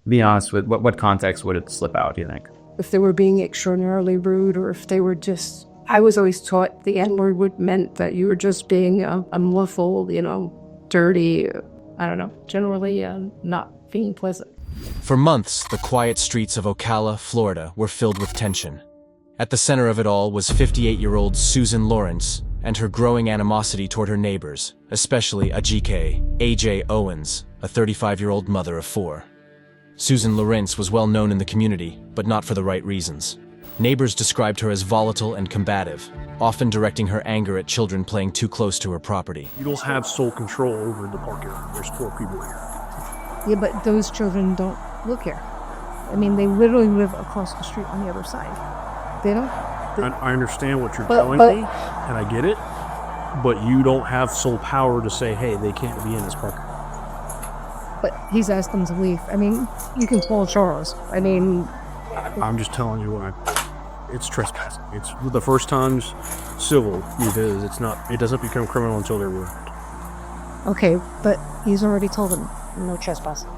Be honest with what context would it slip out, do you think? If they were being extraordinarily rude, or if they were just, I was always taught the N-word meant that you were just being unlawful, dirty, I don't know, generally not being pleasant. For months, the quiet streets of Ocala, Florida, were filled with tension. At the center of it all was 58-year-old Susan Lorincz and her growing animosity toward her neighbors, especially Ajike, AJ Owens, a 35-year-old mother of 4. Susan Lorincz was well known in the community, but not for the right reasons. Neighbors described her as volatile and combative, often directing her anger at children playing too close to her property. You don't have sole control over the park area. There's 4 people here. Yeah, but those children don't live here. I mean, they literally live across the street on the other side. They don't. I understand what you're telling me, and I get it, but you don't have sole power to say, hey, they can't be in this park. But he's asked them to leave. I mean, you can call Charles. I mean... I'm just telling you it's trespassing. It's the first time's civil because it doesn't become criminal until they're ruined. Okay, but he's already told them no trespassing.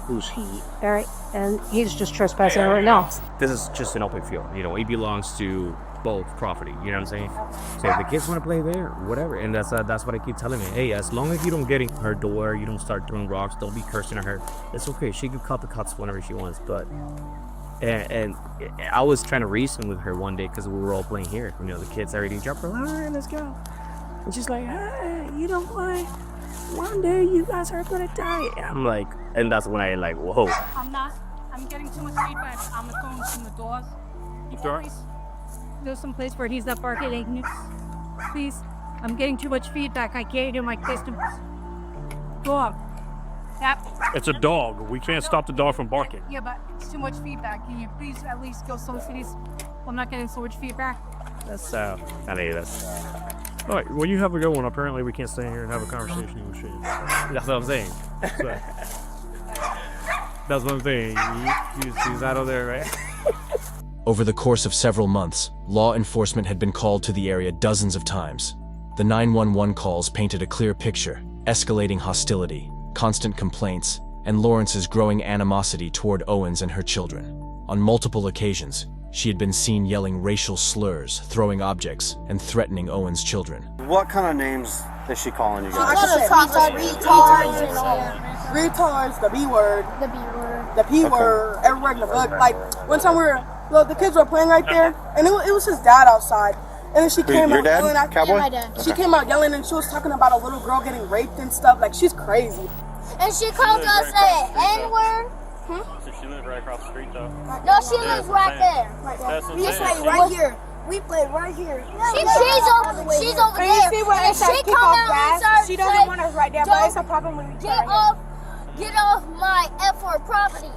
Who's he? All right, and he's just trespassing right now. This is just an open field. It belongs to both property. You know what I'm saying? So if the kids want to play there, whatever. And that's what I keep telling me. Hey, as long as you don't get in her door, you don't start throwing rocks, don't be cursing at her. It's okay. She can cut the cuts whenever she wants. But and I was trying to reason with her one day because we were all playing here. The kids already jumped. All right, let's go. And she's like, hey, what? One day you guys are gonna die. I'm like, and that's when I like, whoa. I'm getting too much feedback. I'm going from the doors. Please, there's some place where he's not barking. Please, I'm getting too much feedback. I can't hear my customers. Go on. It's a dog. We can't stop the dog from barking. Yeah, but it's too much feedback. Can you please at least go so cities? I'm not getting so much feedback. That's that's. All right, well, you have a good one. Apparently, we can't stay here and have a conversation with you. That's what I'm saying. So, that's what I'm saying. She's out of there, right? Over the course of several months, law enforcement had been called to the area dozens of times. The 911 calls painted a clear picture: escalating hostility, constant complaints, and Lorinc's growing animosity toward Owens and her children. On multiple occasions, she had been seen yelling racial slurs, throwing objects, and threatening Owens' children. What kind of names is she calling you guys? Retards, the B word, the P word, everywhere in the book. Like, one time the kids were playing right there, and it was his dad outside. And then she came out yelling at Cowboy? my dad. She came out yelling, and she was talking about a little girl getting raped and stuff. Like, she's crazy. And she called us an N-word. Does she live right across the street, though? No, she lives right there. We played right here. We played right here. She's over there. And she come out and started she doesn't want us right there, but it's a problem when we get off my F4 property.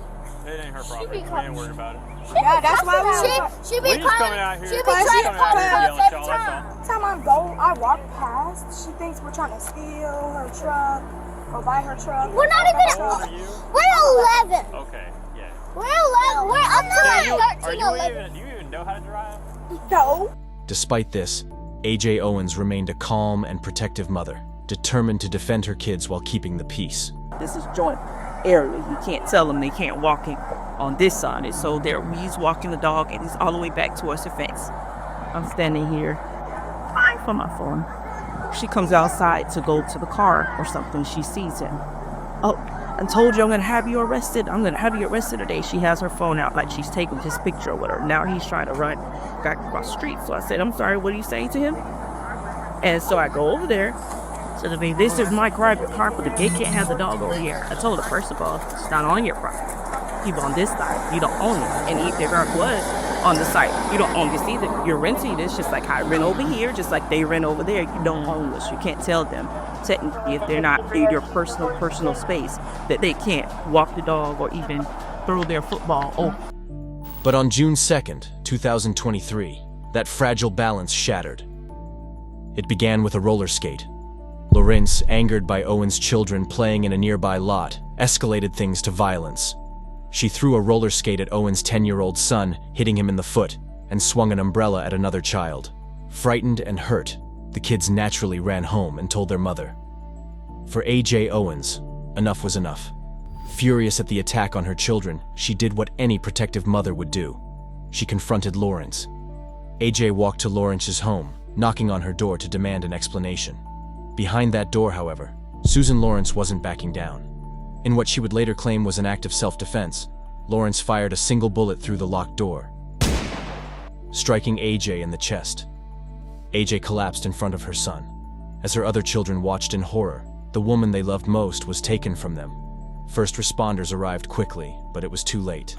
It ain't her property. We ain't worried about it. Yeah, that's why she be coming out here. She be trying to call us every time. Every time I walk past, she thinks we're trying to steal her truck or buy her truck. We're not even. We're 11. Okay, yeah. We're 11. We're up to 13, 11. Do you even know how to drive? No. Despite this, AJ Owens remained a calm and protective mother, determined to defend her kids while keeping the peace. This is joint area. You can't tell them they can't walk in on this side. And so he's walking the dog and he's all the way back towards the fence. I'm standing here, fine for my phone. She comes outside to go to the car or something. She sees him. Oh, I told you I'm going to have you arrested. I'm going to have you arrested today. She has her phone out like she's taking his picture or whatever. Now he's trying to run back across the street. So I said, I'm sorry, what are you saying to him? And so I go over there. So to me, this is my private property. They can't have the dog over here. I told her, first of all, it's not on your property. Keep on this side. You don't own it. And if there are blood on the site, you don't own this either. You're renting this just like I rent over here, just like they rent over there. You don't own this. You can't tell them, technically, if they're not in your personal space, that they can't walk the dog or even throw their football over. But on June 2nd, 2023, that fragile balance shattered. It began with a roller skate. Lorincz, angered by Owens' children playing in a nearby lot, escalated things to violence. She threw a roller skate at Owens' 10-year-old son, hitting him in the foot, and swung an umbrella at another child. Frightened and hurt, the kids naturally ran home and told their mother. For AJ Owens, enough was enough. Furious at the attack on her children, she did what any protective mother would do. She confronted Lorincz. AJ walked to Lorinc's home, knocking on her door to demand an explanation. Behind that door, however, Susan Lorincz wasn't backing down. In what she would later claim was an act of self-defense, Lorincz fired a single bullet through the locked door, striking AJ in the chest. AJ collapsed in front of her son. As her other children watched in horror, the woman they loved most was taken from them. First responders arrived quickly, but it was too late.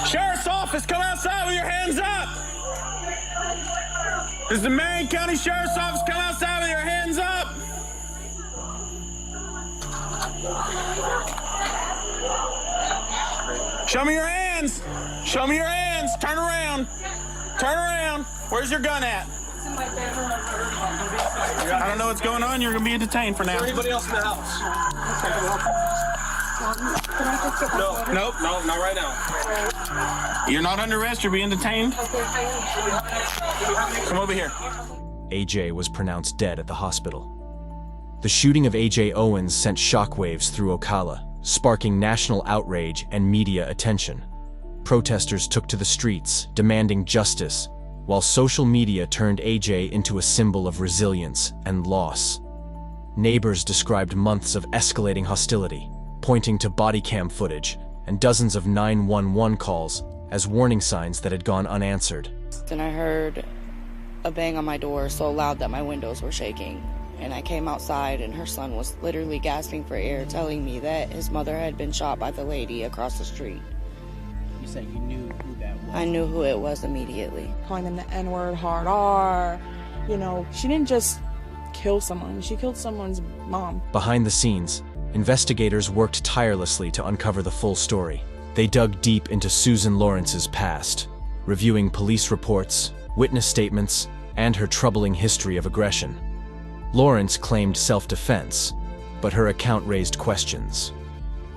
Sheriff's office, come outside with your hands up! This is the Marion County Sheriff's Office, come outside with your hands up! Show me your hands! Show me your hands! Turn around! Turn around! Where's your gun at? I don't know what's going on. You're going to be detained for now. Is there anybody else in the house? Nope, no, not right now. You're not under arrest. You're being detained. Come over here. AJ was pronounced dead at the hospital. The shooting of AJ Owens sent shockwaves through Ocala, sparking national outrage and media attention. Protesters took to the streets, demanding justice, while social media turned AJ into a symbol of resilience and loss. Neighbors described months of escalating hostility, pointing to body cam footage and dozens of 911 calls as warning signs that had gone unanswered. Then I heard a bang on my door so loud that my windows were shaking. And I came outside and her son was literally gasping for air, telling me that his mother had been shot by the lady across the street. You said you knew who that was? I knew who it was immediately. Calling them the N-word, hard R. You know, she didn't just kill someone, she killed someone's mom. Behind the scenes, investigators worked tirelessly to uncover the full story. They dug deep into Susan Lorinc's past, reviewing police reports, witness statements, and her troubling history of aggression. Lorincz claimed self-defense, but her account raised questions.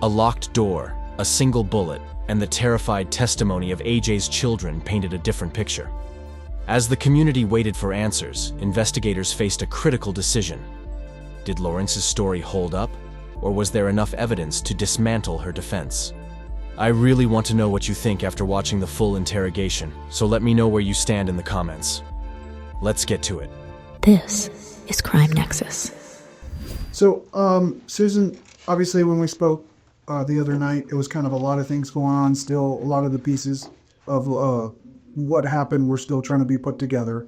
A locked door, a single bullet, and the terrified testimony of AJ's children painted a different picture. As the community waited for answers, investigators faced a critical decision. Did Lorinc's story hold up, or was there enough evidence to dismantle her defense? I really want to know what you think after watching the full interrogation, so let me know where you stand in the comments. Let's get to it. This is Crime Nexus. So, Susan, obviously when we spoke the other night, it was kind of a lot of things going on. Still, a lot of the pieces of what happened were still trying to be put together.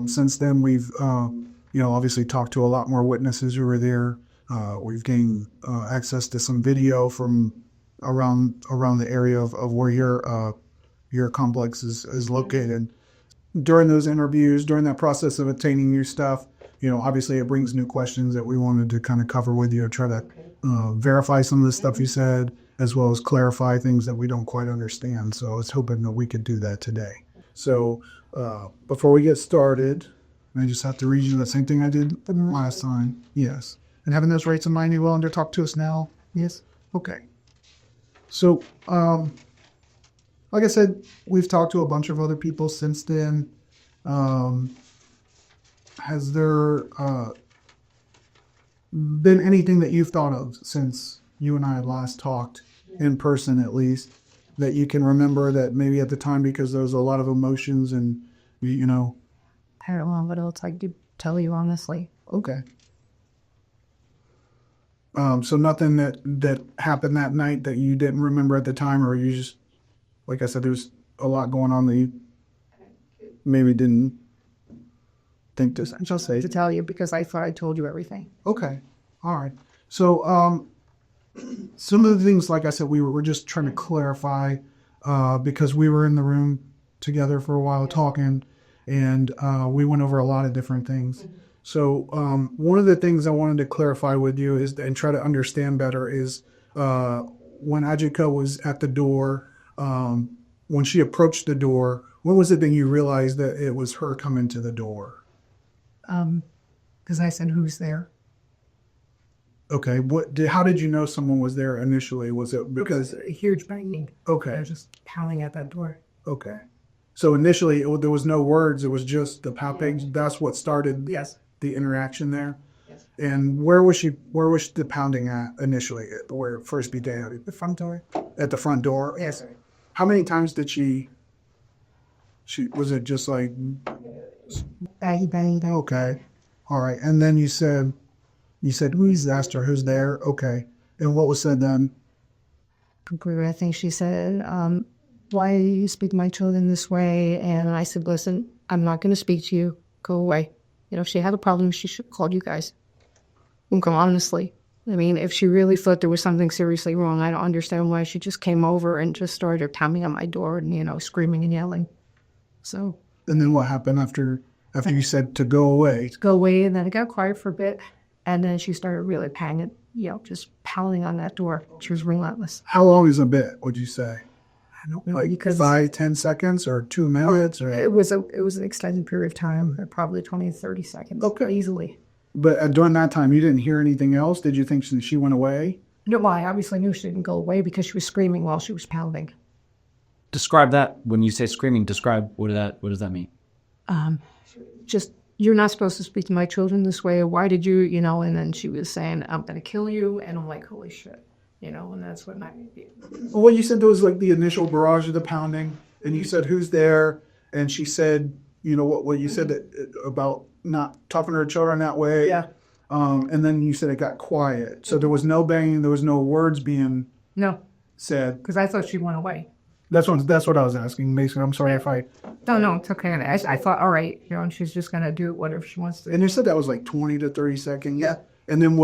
Since then, we've, obviously talked to a lot more witnesses who were there. We've gained access to some video from around the area of where your complex is located. During those interviews, during that process of obtaining new stuff, obviously it brings new questions that we wanted to kind of cover with you, try to verify some of the stuff you said, as well as clarify things that we don't quite understand. So I was hoping that we could do that today. So before we get started, I just have to read you the same thing I did last time. Yes. And having those rates in mind, you willing to talk to us now? Yes? Okay. So, like I said, we've talked to a bunch of other people since then. Has there been anything that you've thought of since you and I had last talked, in person at least, that you can remember that maybe at the time, because there was a lot of emotions and, I don't know what else I could tell you, honestly. Okay. So nothing that happened that night that you didn't remember at the time, or you just, like I said, there's a lot going on that you maybe didn't think to say. To tell you, because I thought I told you everything. Okay. All right. So some of the things, like I said, we were just trying to clarify because we were in the room together for a while talking, and we went over a lot of different things. So one of the things I wanted to clarify with you is, and try to understand better, is when Ajike was at the door, when she approached the door, when was it that you realized that it was her coming to the door? Because I said, "Who's there?" Okay. How did you know someone was there initially? Was it because a huge banging? Okay. I was just pounding at that door. Okay. So initially, there was no words. It was just the pounding. That's what started the interaction there? Yes. And where was the pounding at initially? Where it first began? At the front door. At the front door? Yes. How many times did she was it just like bang, bang, okay. All right. And then you said who's asked her who's there? Okay. And what was said then? I think she said, why do you speak to my children this way? And I said, listen, I'm not going to speak to you. Go away. You know, if she had a problem, she should have called you guys. Honestly. I mean, if she really thought there was something seriously wrong, I don't understand why she just came over and just started pounding on my door and, you know, screaming and yelling. So. And then what happened after you said to go away? To go away, and then it got quiet for a bit. And then she started really banging, you know, just pounding on that door. She was relentless. How long is a bit, would you say? I don't know. Like because 5, 10 seconds or 2 minutes? Or? It was an extended period of time, probably 20 to 30 seconds. Okay. Easily. But during that time, you didn't hear anything else? Did you think she went away? No, well, I obviously knew she didn't go away because she was screaming while she was pounding. Describe that. When you say screaming, describe what does that mean? Just, you're not supposed to speak to my children this way. Why did you, you know? And then she was saying, I'm going to kill you. And I'm like, holy shit. You know, and that's what Well, you said there was like the initial barrage of the pounding. And you said, who's there? And she said, you know, what you said about not talking to her children that way. Yeah. And then you said it got quiet. So there was no banging. There was no words being said. Because I thought she went away. That's what I was asking, Mason. I'm sorry if I... No, it's okay. I thought, all right, you know, and she's just going to do whatever she wants to. And you said that was like 20 to 30 seconds. Yeah. And then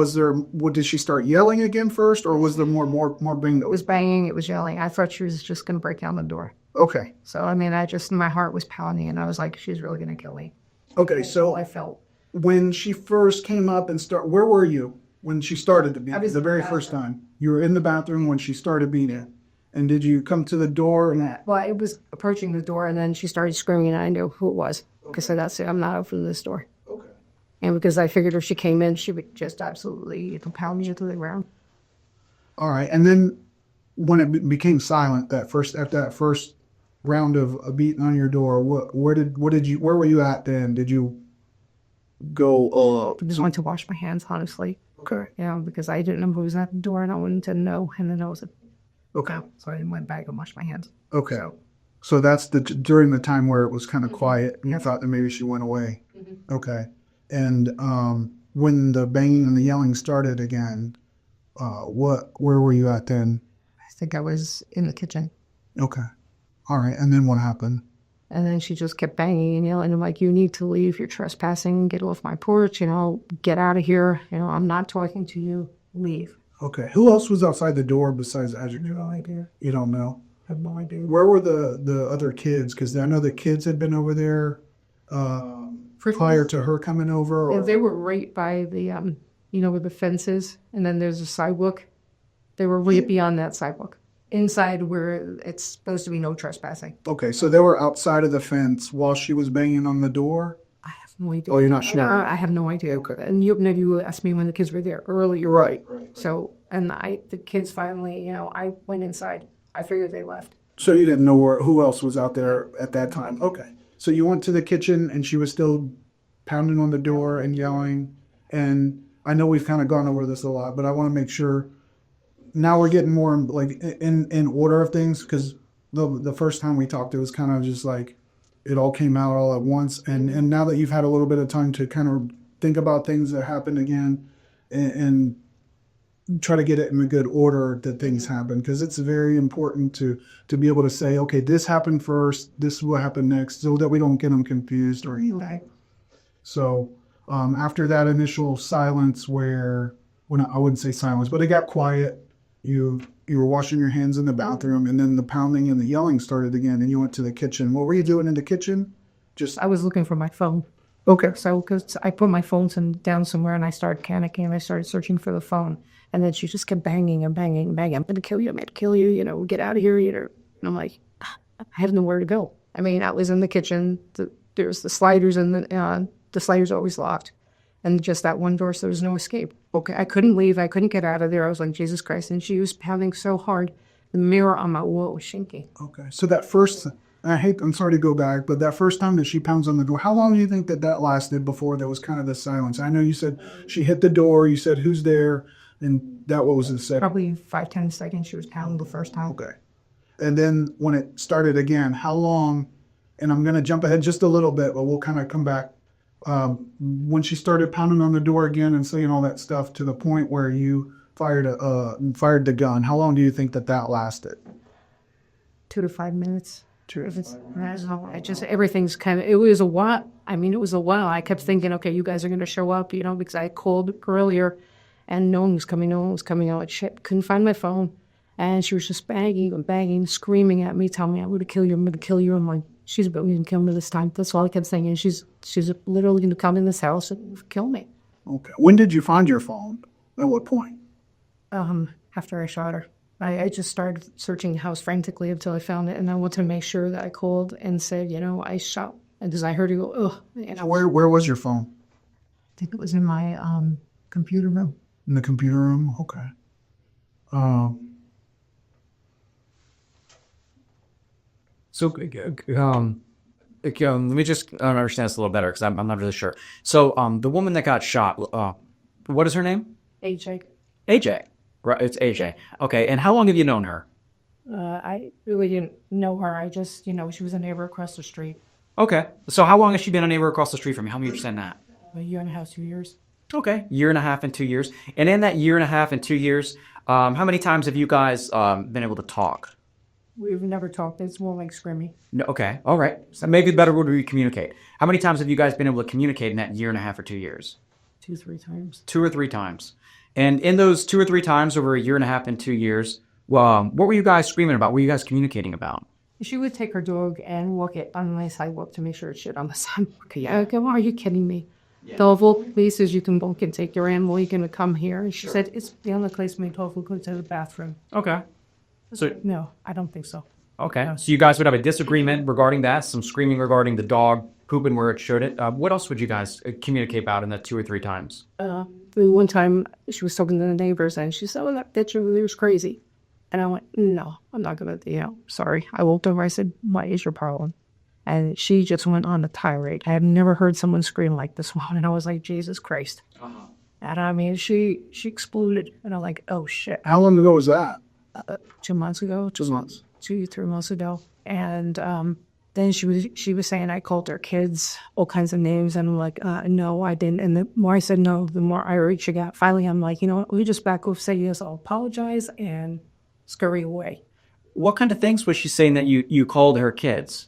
did she start yelling again first, or was there more banging? It was banging. It was yelling. I thought she was just going to break down the door. Okay. So, I mean, my heart was pounding, and I was like, she's really going to kill me. Okay, so I felt. When she first came up and where were you when she started to beat? I was the very first time. You were in the bathroom when she started beating. And did you come to the door? Well, it was approaching the door, and then she started screaming, and I knew who it was. Because that's it. I'm not opening this door. Okay. And because I figured if she came in, she would just absolutely pound me into the ground. All right. And then when it became silent, after that first round of beating on your door, where were you at then? Did you go? I just went to wash my hands, honestly. Okay. Yeah, because I didn't know who was at the door, and I wanted to know, and then I was okay. So I went back and washed my hands. Okay. So that's during the time where it was kind of quiet, and you thought that maybe she went away. Mm-hmm. Okay. And when the banging and the yelling started again, where were you at then? I think I was in the kitchen. Okay. All right. And then what happened? And then she just kept banging and yelling. I'm like, you need to leave. You're trespassing. Get off my porch. You know, get out of here. You know, I'm not talking to you. Leave. Okay. Who else was outside the door besides Ajike? No idea. You don't know? I have no idea. Where were the other kids? Because I know the kids had been over there prior to her coming over. Yeah, they were right by the, you know, where the fence is. And then there's a sidewalk. They were right beyond that sidewalk. Inside where it's supposed to be no trespassing. Okay, so they were outside of the fence while she was banging on the door? I have no idea. Oh, you're not sure? I have no idea. Okay. And you asked me when the kids were there earlier. Right. So, and the kids finally, you know, I went inside. I figured they left. So you didn't know who else was out there at that time? Okay. So you went to the kitchen and she was still pounding on the door and yelling. And I know we've kind of gone over this a lot, but I want to make sure now we're getting more like in order of things, because the first time we talked, it was kind of just like it all came out all at once. And now that you've had a little bit of time to kind of think about things that happened again and try to get it in a good order that things happen, because it's very important to be able to say, okay, this happened first, this will happen next, so that we don't get them confused or anything. So after that initial silence I wouldn't say silence, but it got quiet. You were washing your hands in the bathroom, and then the pounding and the yelling started again, and you went to the kitchen. What were you doing in the kitchen? I was looking for my phone. Okay. So, because I put my phone down somewhere, and I started panicking, and I started searching for the phone. And then she just kept banging and banging and banging. I'm going to kill you. I'm going to kill you. You know, get out of here. You know. And I'm like, I have nowhere to go. I mean, I was in the kitchen. There's the sliders, and the sliders are always locked. And just that one door, so there was no escape. Okay, I couldn't leave. I couldn't get out of there. I was like, Jesus Christ. And she was pounding so hard, the mirror on my wall was shaking. Okay, so that first I'm sorry to go back, but that first time that she pounds on the door, how long do you think that lasted before there was kind of the silence? I know you said she hit the door, you said, who's there? And that, what was the second? Probably 5-10 seconds. She was pounding the first time. Okay. And then when it started again, how long, and I'm going to jump ahead just a little bit, but we'll kind of come back. When she started pounding on the door again and saying all that stuff to the point where you fired the gun, how long do you think that lasted? 2 to 5 minutes. I just, everything's kind of, it was a while. I mean, it was a while. I kept thinking, okay, you guys are going to show up, you know, because I called earlier and no one was coming out. Shit, couldn't find my phone. And she was just banging and banging, screaming at me, telling me, I'm going to kill you, I'm going to kill you. I'm like, she's about to kill me this time. That's all I kept saying. And she's literally going to come in this house and kill me. Okay. When did you find your phone? At what point? After I shot her. I just started searching the house frantically until I found it, and I wanted to make sure that I called and said, you know, I shot, because I heard her go, ugh. And Where was your phone? I think it was in my computer room. In the computer room? Okay. So, let me just understand this a little better because I'm not really sure. So, the woman that got shot, what is her name? AJ. AJ. Right, it's AJ. Okay, and how long have you known her? I really didn't know her. I just, you know, she was a neighbor across the street. Okay, so how long has she been a neighbor across the street from you? How many years in that? A year and a half, 2 years. Okay, 1.5 and 2 years. And in that 1.5 and 2 years, how many times have you guys been able to talk? We've never talked. It's more like screaming. No, okay, all right. So maybe the better word would be communicate. How many times have you guys been able to communicate in that 1.5 or 2 years? 2-3 times. 2 or 3 times. And in those 2 or 3 times over a 1.5 and 2 years, what were you guys screaming about? What were you guys communicating about? She would take her dog and walk it on my sidewalk to make sure it's shit on the sidewalk. Yeah, okay, well, are you kidding me? Yeah. The whole places you can walk and take your animal, you can come here. And she said, it's the only place we told go to the bathroom. Okay. So no, I don't think so. Okay. So you guys would have a disagreement regarding that, some screaming regarding the dog pooping where it shouldn't. What else would you guys communicate about in that 2 or 3 times? One time she was talking to the neighbors and she said, oh, that bitch over there was crazy. And I went, no, I'm not going to, you know, sorry. I walked over, I said, what is your problem? And she just went on a tirade. I have never heard someone scream like this one. And I was like, Jesus Christ. Uh-huh. And I mean, she exploded. And I'm like, oh, shit. How long ago was that? 2 months ago. 2 months. 2-3 months ago. And then she was saying I called her kids all kinds of names. And I'm like, no, I didn't. And the more I said no, the more irate she got. Finally, I'm like, you know what? We just back off, say yes, I'll apologize, and scurry away. What kind of things was she saying that you called her kids?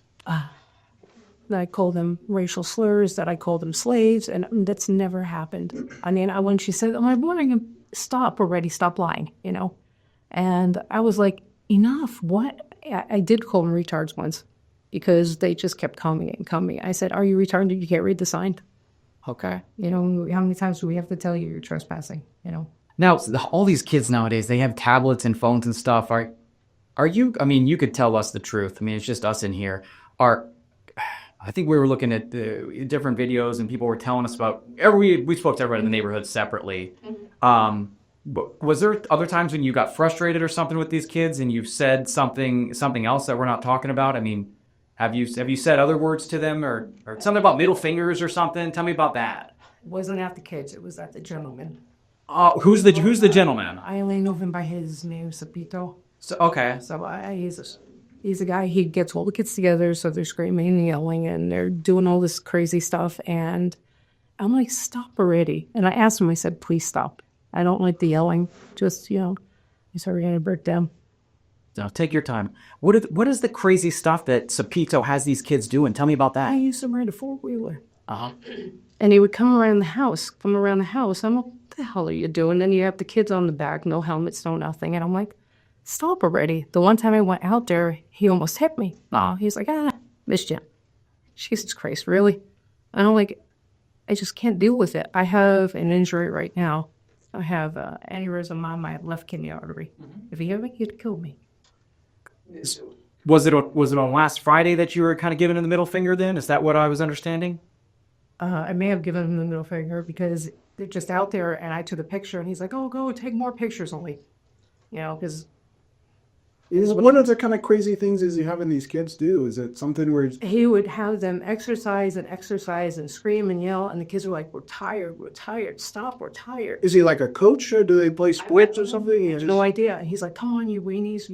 That I called them racial slurs, that I called them slaves, and that's never happened. I mean, when she said, I'm wondering, stop already, stop lying, you know? And I was like, enough, what? I did call them retards once because they just kept coming and coming. I said, are you retarded? You can't read the sign? Okay. You know, how many times do we have to tell you you're trespassing, you know? Now, all these kids nowadays, they have tablets and phones and stuff. Are you, I mean, you could tell us the truth. I mean, it's just us in here. I think we were looking at the different videos and people were telling us about, we spoke to everybody in the neighborhood separately. But was there other times when you got frustrated or something with these kids and you've said something else that we're not talking about? I mean, have you said other words to them or something about middle fingers or something? Tell me about that. It wasn't at the kids, it was at the gentleman. Who's the gentleman? I only know him by his name, Sapito. So okay. So he's a guy. He gets all the kids together, so they're screaming and yelling, and they're doing all this crazy stuff. And I'm like, stop already. And I asked him. I said, please stop. I don't like the yelling. Just, you know, he's already gonna break down. Now take your time. What is the crazy stuff that Sapito has these kids doing? Tell me about that. I used to ride a 4-wheeler. And he would come around the house. I'm like, what the hell are you doing? Then you have the kids on the back, no helmets, no nothing. And I'm like, stop already. The one time I went out there, he almost hit me. He's like, missed you. Jesus Christ, really? And I'm like, I just can't deal with it. I have an injury right now. I have aneurysm on my left kidney artery. If he hit me, he'd kill me. Was it on last Friday that you were kind of giving him the middle finger then? Is that what I was understanding? I may have given him the middle finger because they're just out there and I took a picture and he's like, oh, go take more pictures only. You know, because What other kind of crazy things is he having these kids do? Is it something where he would have them exercise and scream and yell, and the kids were like, we're tired, stop, we're tired. is he like a coach, or do they play splits or something? No idea. He's like, come on, you weenies,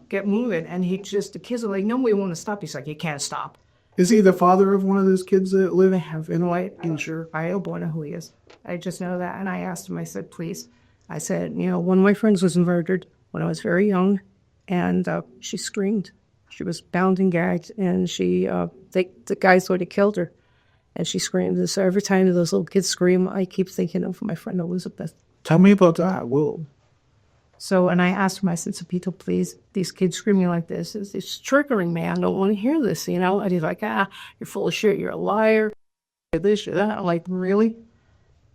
get moving. And the kids are like, no, we want to stop. He's like, you can't stop. Is he the father of one of those kids that live? I have no idea. I don't know who he is. I just know that. And I asked him, I said, please. I said, one of my friends was murdered when I was very young, and she screamed. She was bound and gagged, and the guys thought he killed her, and she screamed. And so every time those little kids scream, I keep thinking of my friend Elizabeth. Tell me about that. Whoa. So, and I asked him, I said, Sapito, please, these kids screaming like this, it's triggering me. I don't want to hear this, And he's like, you're full of shit. You're a liar. You're this, you're that. I'm like, really?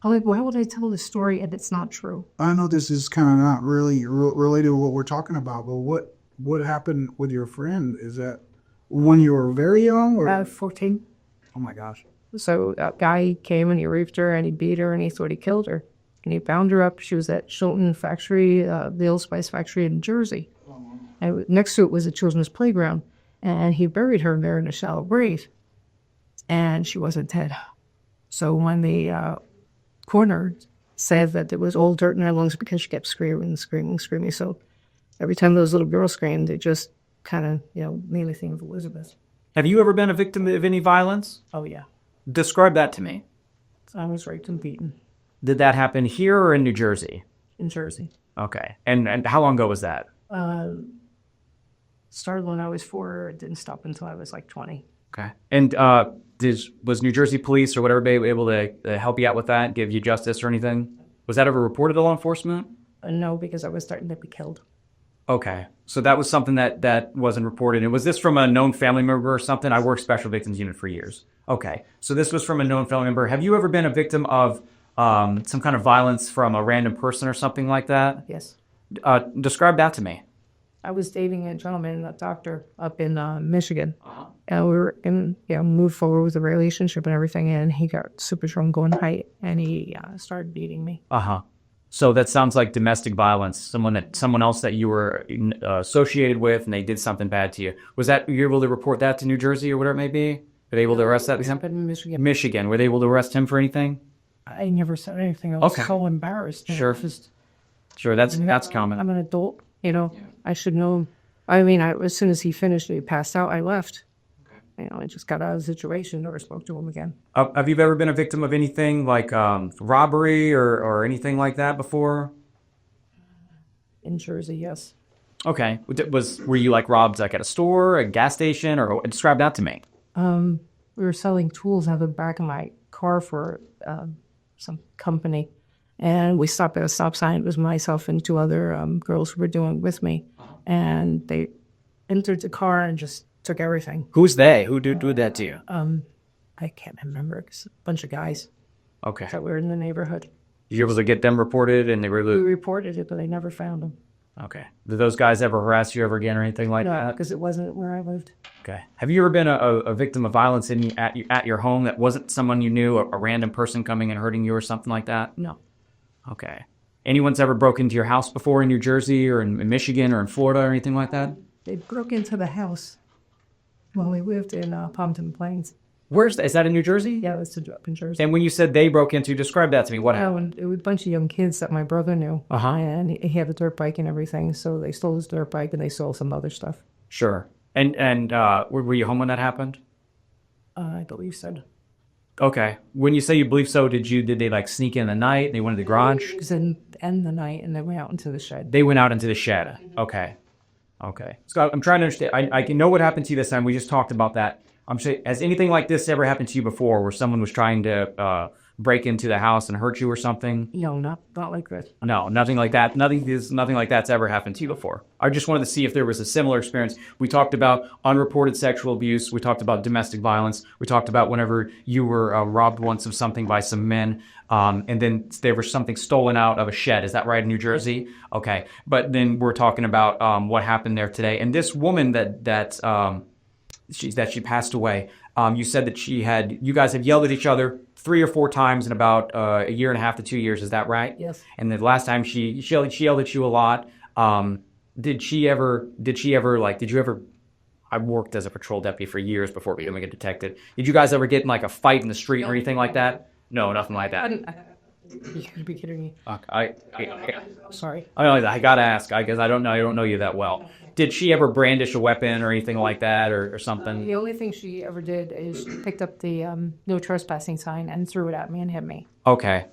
I'm like, why would I tell this story and it's not true? I know this is kind of not really related to what we're talking about, but what happened with your friend? Is that when you were very young? Or 14. Oh, my gosh. So a guy came and he raped her and he beat her and he thought he killed her. And he bound her up. She was at Shilton Factory, the Old Spice Factory in Jersey. And next to it was a children's playground. And he buried her there in a shallow grave. And she wasn't dead. So when the coroner said that there was old dirt in her lungs because she kept screaming. So every time those little girls screamed, they just kind of, made me think of Elizabeth. Have you ever been a victim of any violence? Oh, yeah. Describe that to me. I was raped and beaten. Did that happen here or in New Jersey? In Jersey. Okay. And how long ago was that? Started when I was 4. It didn't stop until I was like 20. Okay. And was New Jersey police or whatever able to help you out with that, give you justice or anything? Was that ever reported to law enforcement? No, because I was starting to be killed. Okay. So that was something that wasn't reported. And was this from a known family member or something? I worked Special Victims Unit for years. Okay. So this was from a known family member. Have you ever been a victim of some kind of violence from a random person or something like that? Yes. Describe that to me. I was dating a gentleman, a doctor, up in Michigan. And we were moved forward with the relationship and everything, and he got super drunk one night, and he started beating me. So that sounds like domestic violence. Someone else that you were associated with, and they did something bad to you. Was that you were able to report that to New Jersey or whatever it may be? Were they able to arrest that? In Michigan. Michigan. Were they able to arrest him for anything? I never said anything. I was so embarrassed. Sure. Sure. That's common. I'm an adult. I should know. I mean, as soon as he finished, he passed out. I left. I just got out of the situation, never spoke to him again. Have you ever been a victim of anything like robbery or anything like that before? In Jersey, yes. Okay. Were you robbed at a store, a gas station, or describe that to me? We were selling tools out of the back of my car for some company. And we stopped at a stop sign. It was myself and 2 other girls who were doing it with me. And they entered the car and just took everything. Who's they? Who did that to you? I can't remember. It's a bunch of guys. Okay. That were in the neighborhood. Were you able to get them reported? And we reported it, but they never found them. Okay. Did those guys ever harass you ever again or anything like that? No, because it wasn't where I lived. Okay. Have you ever been a victim of violence at your home that wasn't someone you knew, a random person coming and hurting you or something like that? No. Okay. Anyone's ever broken into your house before in New Jersey or in Michigan or in Florida or anything like that? They broke into the house when we lived in Pompton Plains. Where's that? Is that in New Jersey? Yeah, it's up in Jersey. And when you said they broke into, describe that to me. What happened? It was a bunch of young kids that my brother knew. And he had a dirt bike and everything, so they stole his dirt bike and they stole some other stuff. Sure. And were you home when that happened? I believe so. Okay. When you say you believe so, did they sneak in the night and they went to the garage? It was in the end of the night and they went out into the shed. They went out into the shed. Okay. Scott, I'm trying to understand. I can know what happened to you this time. We just talked about that. I'm saying, has anything like this ever happened to you before where someone was trying to break into the house and hurt you or something? No, not like this. No, nothing like that. Nothing like that's ever happened to you before. I just wanted to see if there was a similar experience. We talked about unreported sexual abuse. We talked about domestic violence. We talked about whenever you were robbed once of something by some men, and then there was something stolen out of a shed. Is that right in New Jersey? Okay. But then we're talking about what happened there today. And this woman that she passed away, you said that you guys have yelled at each other 3 or 4 times in about a year and a half to 2 years. Is that right? Yes. And the last time she yelled at you a lot. Did you ever I worked as a patrol deputy for years before becoming a detective. Did you guys ever get in like a fight in the street or anything like that? No, nothing like that. You could be kidding me. Sorry. I gotta ask. I guess I don't know you that well. Did she ever brandish a weapon or anything like that, or something? The only thing she ever did is she picked up the no trespassing sign and threw it at me and hit me. Okay.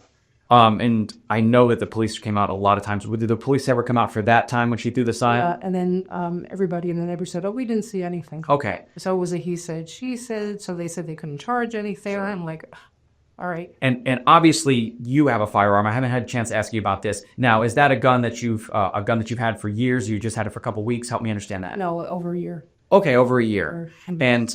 And I know that the police came out a lot of times. Did the police ever come out for that time when she threw the sign? And then everybody in the neighborhood said, "Oh, we didn't see anything." Okay. So it was a he said, she said. So they said they couldn't charge anything. I'm like, all right. And obviously you have a firearm. I haven't had a chance to ask you about this. Now, is that a gun that you've had for years? Or you just had it for a couple weeks? Help me understand that. No, over a year. Okay, over a year. And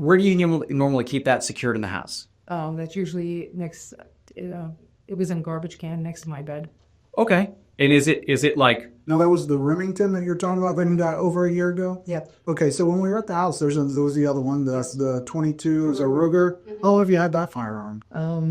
where do you normally keep that secured in the house? That's usually next. It was in a garbage can next to my bed. Okay. And is it like... Now, that was the Remington that you're talking about when you got over a year ago? Yep. Okay, so when we were at the house, there was the other one. That's the 22, is a Ruger. How long have you had that firearm? A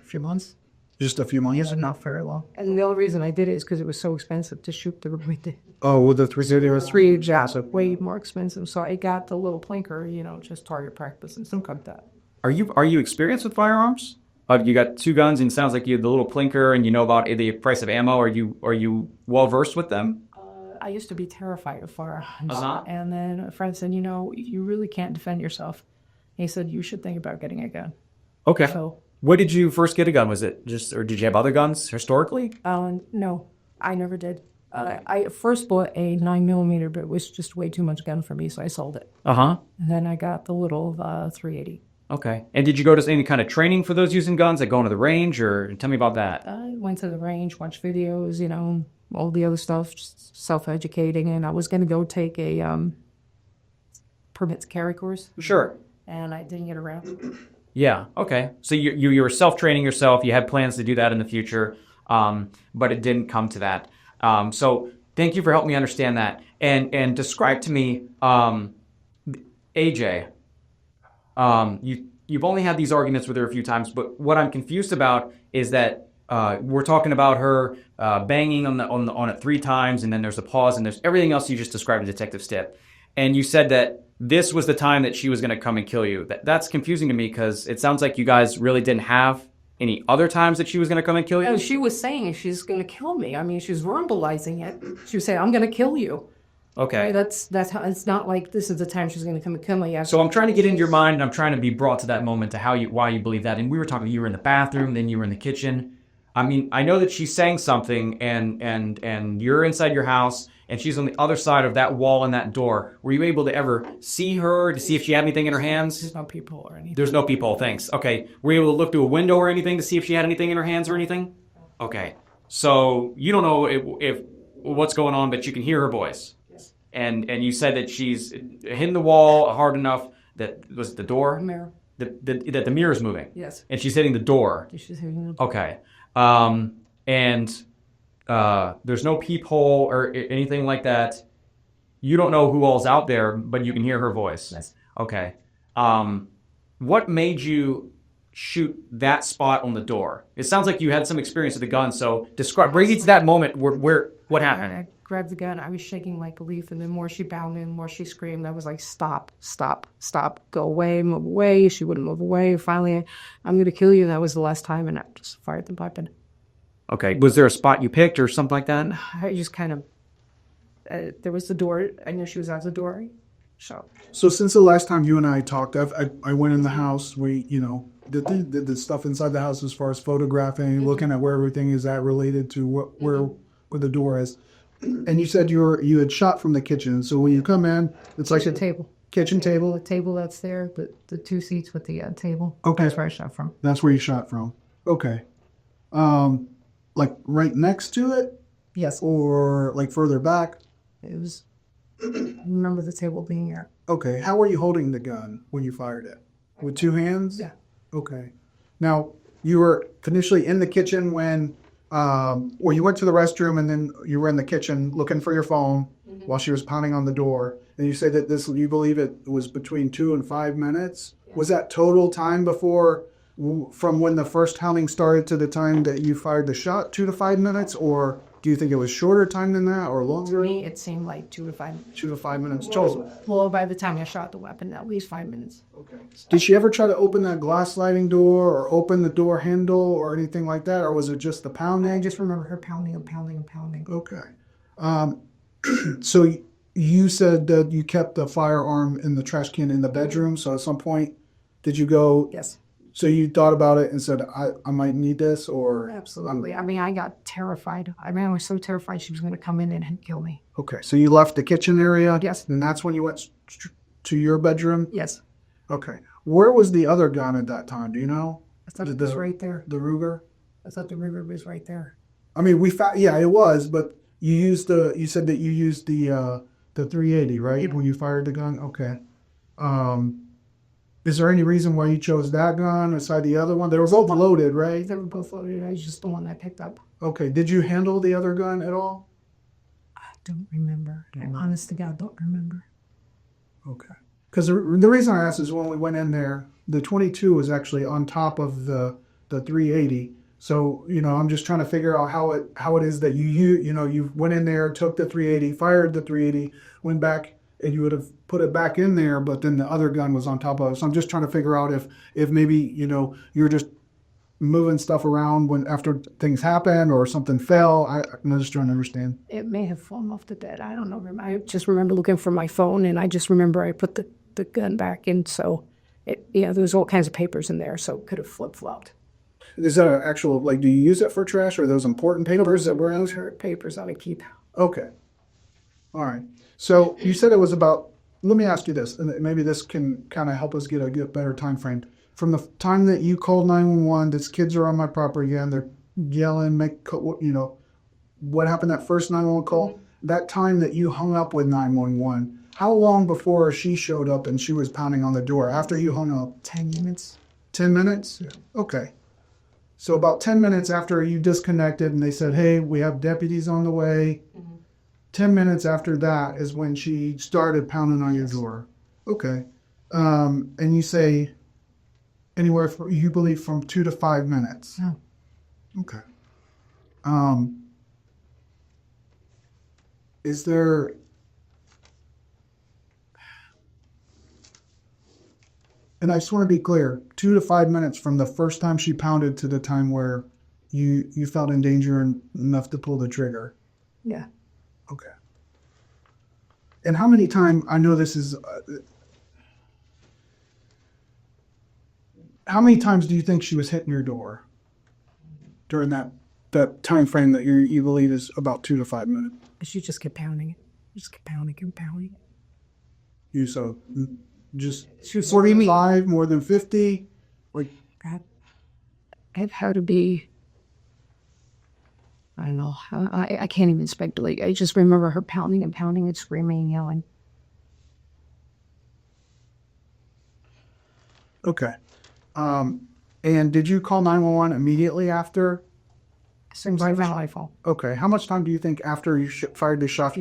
few months. Just a few months? Yes, not very long. And the only reason I did it is because it was so expensive to shoot the Oh, with the 308? 3 jazz, way more expensive. So I got the little plinker, just target practice and stuff like that. Are you experienced with firearms? You got 2 guns, and it sounds like you have the little plinker, and you know about the price of ammo. Are you well versed with them? I used to be terrified of firearms, Uh-huh. and then a friend said, you really can't defend yourself. He said you should think about getting a gun. Okay. So, when did you first get a gun? Was it or did you have other guns historically? no, I never did. I first bought a 9mm, but it was just way too much gun for me, so I sold it. Uh-huh. And then I got the little 380. Okay. And did you go to any kind of training for those using guns, like going to the range, or tell me about that? I went to the range, watched videos, all the other stuff, just self-educating, and I was going to go take a permit to carry course. Sure. And I didn't get around. Yeah. Okay. So you were self-training yourself. You had plans to do that in the future, but it didn't come to that. So thank you for helping me understand that. And describe to me, AJ. You've only had these arguments with her a few times, but what I'm confused about is that we're talking about her banging on it 3 times, and then there's a pause, and there's everything else you just described in Detective Stipp. And you said that this was the time that she was going to come and kill you. That's confusing to me because it sounds like you guys really didn't have any other times that she was going to come and kill you. Oh, she was saying she's going to kill me. I mean, she was verbalizing it. She was saying, "I'm going to kill you." Okay. Right, that's how. It's not like this is the time she's going to come and kill me. So I'm trying to get into your mind, and I'm trying to be brought to that moment to why you believe that. And we were talking. You were in the bathroom, then you were in the kitchen. I mean, I know that she's saying something, and you're inside your house, and she's on the other side of that wall and that door. Were you able to ever see her to see if she had anything in her hands? There's no people or anything. There's no people. Thanks. Okay. Were you able to look through a window or anything to see if she had anything in her hands or anything? Okay. So you don't know if what's going on, but you can hear her voice. And you said that she's hitting the wall hard enough that was the door? The mirror. That the mirror is moving? Yes. And she's hitting the door? She's hitting the door. Okay. There's no peephole or anything like that. You don't know who all's out there, but you can hear her voice? Yes. Okay. What made you shoot that spot on the door? It sounds like you had some experience with the gun, so bring me to that moment where what happened? I grabbed the gun. I was shaking like belief, and the more she bounded, the more she screamed. I was like, "Stop, stop, stop. Go away, move away." She wouldn't move away. Finally, "I'm going to kill you." That was the last time, and I just fired the weapon. Okay. Was there a spot you picked or something like that? I just kind of... there was the door. I knew she was out the door. So since the last time you and I talked, I went in the house. We, did the stuff inside the house as far as photographing, looking at where everything is at related to where the door is. And you said you had shot from the kitchen. So when you come in, it's like a table. Kitchen table? The table that's there, the 2 seats with the table. Okay. That's where I shot from. That's where you shot from. Okay. Like right next to it? Yes. Or like further back? It was... I remember the table being there. Okay. How were you holding the gun when you fired it? With 2 hands? Yeah. Okay. Now, you were initially in the kitchen when... or you went to the restroom and then you were in the kitchen looking for your phone while she was pounding on the door. And you say that you believe it was between 2 and 5 minutes. Yeah. Was that total time from when the first pounding started to the time that you fired the shot, 2 to 5 minutes, or Do you think it was shorter time than that or To longer? me, it seemed like 2 to 5. 2 to 5 minutes total. Well, by the time I shot the weapon, at least 5 minutes. Okay. Did she ever try to open that glass sliding door or open the door handle or anything like that, or was it just the pounding? I just remember her pounding and pounding and pounding. Okay. So you said that you kept the firearm in the trash can in the bedroom. So at some point, did you go? Yes. So you thought about it and said, I might need this, or? Absolutely. I mean, I got terrified. I mean, I was so terrified she was going to come in and kill me. Okay. So you left the kitchen area? Yes. And that's when you went to your bedroom? Yes. Okay. Where was the other gun at that time? Do you know? I thought it was right there. The Ruger? I thought the Ruger was right there. I mean, yeah, it was, but you said that you used the 380, right? Yeah. When you fired the gun? Okay. Is there any reason why you chose that gun aside the other one? They were both loaded, right? They were both loaded. I was just the one I picked up. Okay. Did you handle the other gun at all? I don't remember. Honest to God, don't remember. Okay. Because the reason I asked is when we went in there, the 22 was actually on top of the 380. So, I'm just trying to figure out how it is that you went in there, took the 380, fired the 380, went back, and you would have put it back in there, but then the other gun was on top of it. So I'm just trying to figure out if maybe, you're just moving stuff around after things happen or something fell. I'm just trying to understand. It may have fallen off the bed. I don't know. I just remember looking for my phone, and I just remember I put the gun back in. So, there was all kinds of papers in there, so it could have flip-flopped. Is that an actual, do you use it for trash, or are those important papers that were in there? Papers I would keep. Okay. All right. So you said it was about, let me ask you this, and maybe this can kind of help us get a better time frame. From the time that you called 911, these kids are on my property and they're yelling, what happened that first 911 call? That time that you hung up with 911, how long before she showed up and she was pounding on the door after you hung up? 10 minutes. 10 minutes? Yeah. Okay. So about 10 minutes after you disconnected and they said, hey, we have deputies on the way. 10 minutes after that is when she started pounding on your door. Okay. And you say anywhere you believe from 2 to 5 minutes. No. Okay. Is there and I just want to be clear, 2 to 5 minutes from the first time she pounded to the time where you felt in danger enough to pull the trigger. Yeah. Okay. And how many times, I know this is, how many times do you think she was hitting your door during that time frame that you believe is about 2 to 5 minutes? She just kept pounding it. Just kept pounding and pounding. Just She was 45, more than 50? God. It had to be, I don't know. I can't even speculate. I just remember her pounding and pounding and screaming and yelling. Okay. And did you call 911 immediately after? As soon as I found my phone. Okay. How much time do you think after you fired the shot?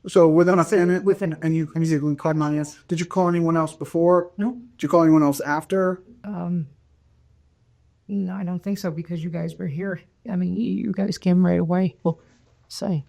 So within a minute? And you called 911? Did you call anyone else before? No. Did you call anyone else after? No, I don't think so because you guys were here. I mean, you guys came right away. Well, say.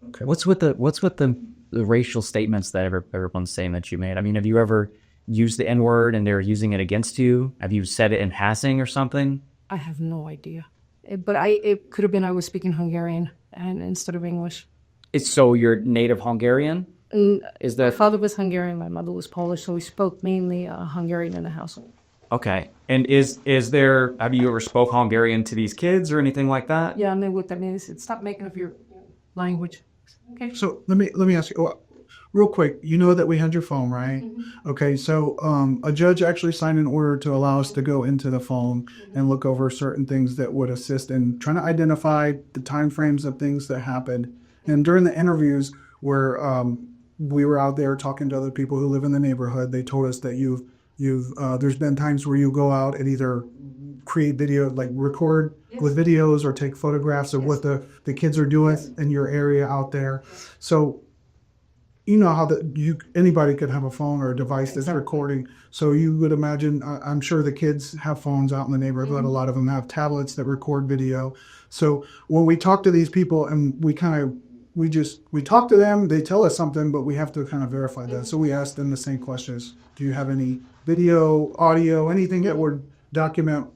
Okay. What's with the racial statements that everyone's saying that you made? I mean, have you ever used the N-word and they're using it against you? Have you said it in passing or something? I have no idea. It could have been I was speaking Hungarian and instead of English. So you're native Hungarian? My father was Hungarian, my mother was Polish, so we spoke mainly Hungarian in the household. Okay. And have you ever spoke Hungarian to these kids or anything like that? Yeah, I mean, what that means is stop making up your language. Okay. So let me ask you, real quick, you know that we had your phone, right? Mm-hmm. Okay, so a judge actually signed an order to allow us to go into the phone and look over certain things that would assist in trying to identify the time frames of things that happened. And during the interviews where we were out there talking to other people who live in the neighborhood, they told us that there's been times where you go out and either create video, like record with videos or take photographs of what the kids are doing in your area out there. So you know how anybody could have a phone or a device that's recording. So you would imagine, I'm sure the kids have phones out in the neighborhood, but a lot of them have tablets that record video. So when we talk to these people and we talk to them, they tell us something, but we have to kind of verify that. So we ask them the same questions. Do you have any video, audio, anything that would document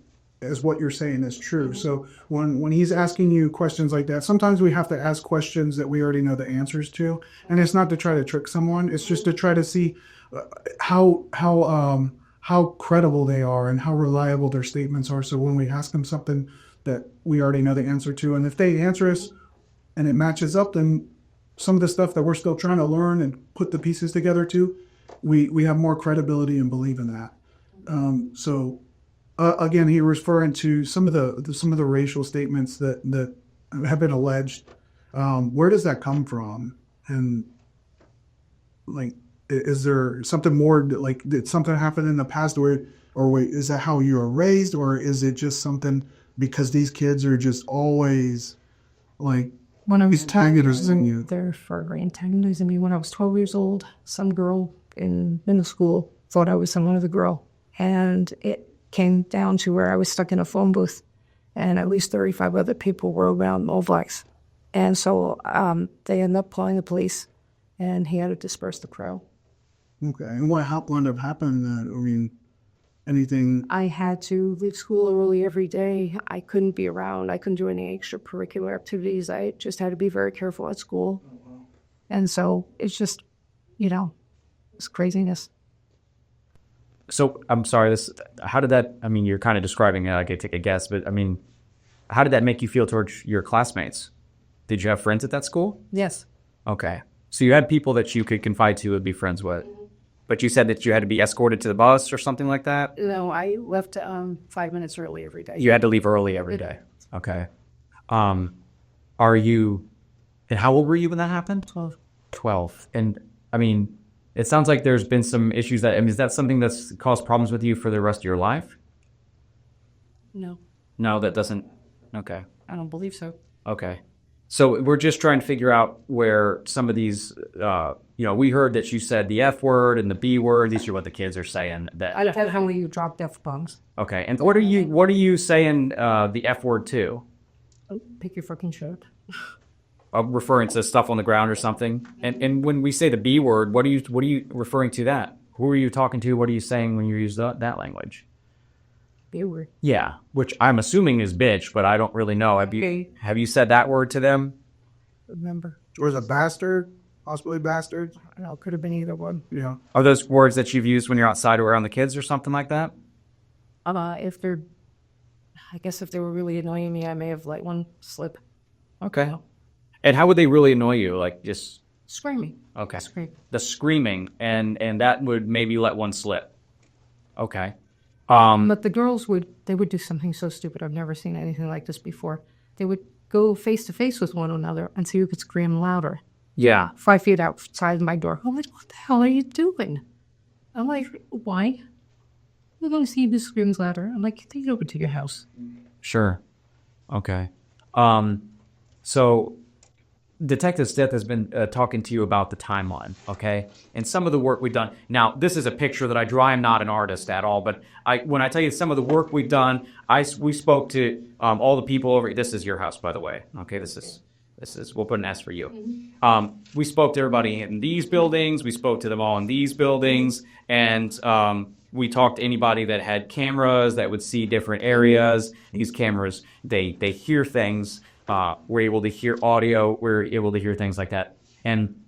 as what you're saying is true? So when he's asking you questions like that, sometimes we have to ask questions that we already know the answers to, and it's not to try to trick someone. It's just to try to see how credible they are and how reliable their statements are. So when we ask them something that we already know the answer to, and if they answer us and it matches up, then some of the stuff that we're still trying to learn and put the pieces together to, we have more credibility and believe in that. Again, he was referring to some of the racial statements that have been alleged. Where does that come from? And like, is there something more? Like, did something happen in the past, is that how you were raised, or is it just something because these kids are just always like antagonizing you? They're forever antagonizing me. When I was 12 years old, some girl in middle school thought I was some other girl, and it came down to where I was stuck in a phone booth, and at least 35 other people were around, all blacks. And so they ended up calling the police, and he had to disperse the crowd. Okay, and what wound up happening? Anything? I had to leave school early every day. I couldn't be around. I couldn't do any extracurricular activities. I just had to be very careful at school. And so it's just, it's craziness. So I'm sorry, how did that, you're kind of describing it, I could take a guess, but how did that make you feel towards your classmates? Did you have friends at that school? Yes. Okay. So you had people that you could confide to and be friends with, but you said that you had to be escorted to the bus or something like that? No, I left 5 minutes early every day. You had to leave early every day. Okay. And how old were you when that happened? 12. And it sounds like there's been some issues is that something that's caused problems with you for the rest of your life? No. No, that doesn't. Okay. I don't believe so. Okay. So we're just trying to figure out where some of these, we heard that you said the F word and the B word. These are what the kids are saying. I don't know how you dropped F-bombs. Okay. And what are you saying the F word to? Oh, pick your fucking shirt. Referring to stuff on the ground or something. And when we say the B word, what are you referring to that? Who are you talking to? What are you saying when you use that language? B word. Yeah, which I'm assuming is bitch, but I don't really know. Have you said that word to them? Remember. Or is it bastard? Possibly bastard? I don't know, could have been either one. Yeah. Are those words that you've used when you're outside or around the kids or something like that? I guess if they were really annoying me, I may have let one slip. Okay. And how would they really annoy you? Like just screaming. Okay. Scream. The screaming, and that would maybe let one slip. Okay. But the girls would do something so stupid. I've never seen anything like this before. They would go face to face with one another until you could scream louder. Yeah. 5 feet outside my door. I'm like, what the hell are you doing? I'm like, why? We're going to see who screams louder. I'm like, take it over to your house. Sure. Okay. So Detective Stith has been talking to you about the timeline, okay? And some of the work we've done. Now, this is a picture that I draw. I'm not an artist at all, but when I tell you some of the work we've done, we spoke to all the people over. This is your house, by the way. Okay, this is. We'll put an S for you. We spoke to everybody in these buildings. We spoke to them all in these buildings, and we talked to anybody that had cameras that would see different areas. These cameras, they hear things. We're able to hear audio. We're able to hear things like that. And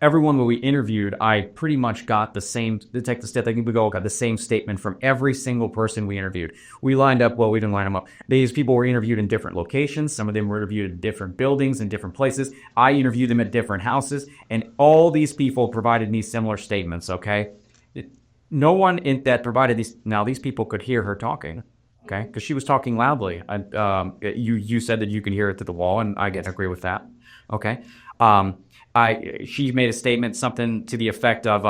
everyone that we interviewed, I pretty much got the same, Detective Stith, I think we all got the same statement from every single person we interviewed. We didn't line them up. These people were interviewed in different locations. Some of them were interviewed in different buildings and different places. I interviewed them at different houses. And all these people provided me similar statements, okay? No one that provided these, now these people could hear her talking. Okay, because she was talking loudly. You said that you could hear it through the wall, and I agree with that. Okay, she made a statement, something to the effect of,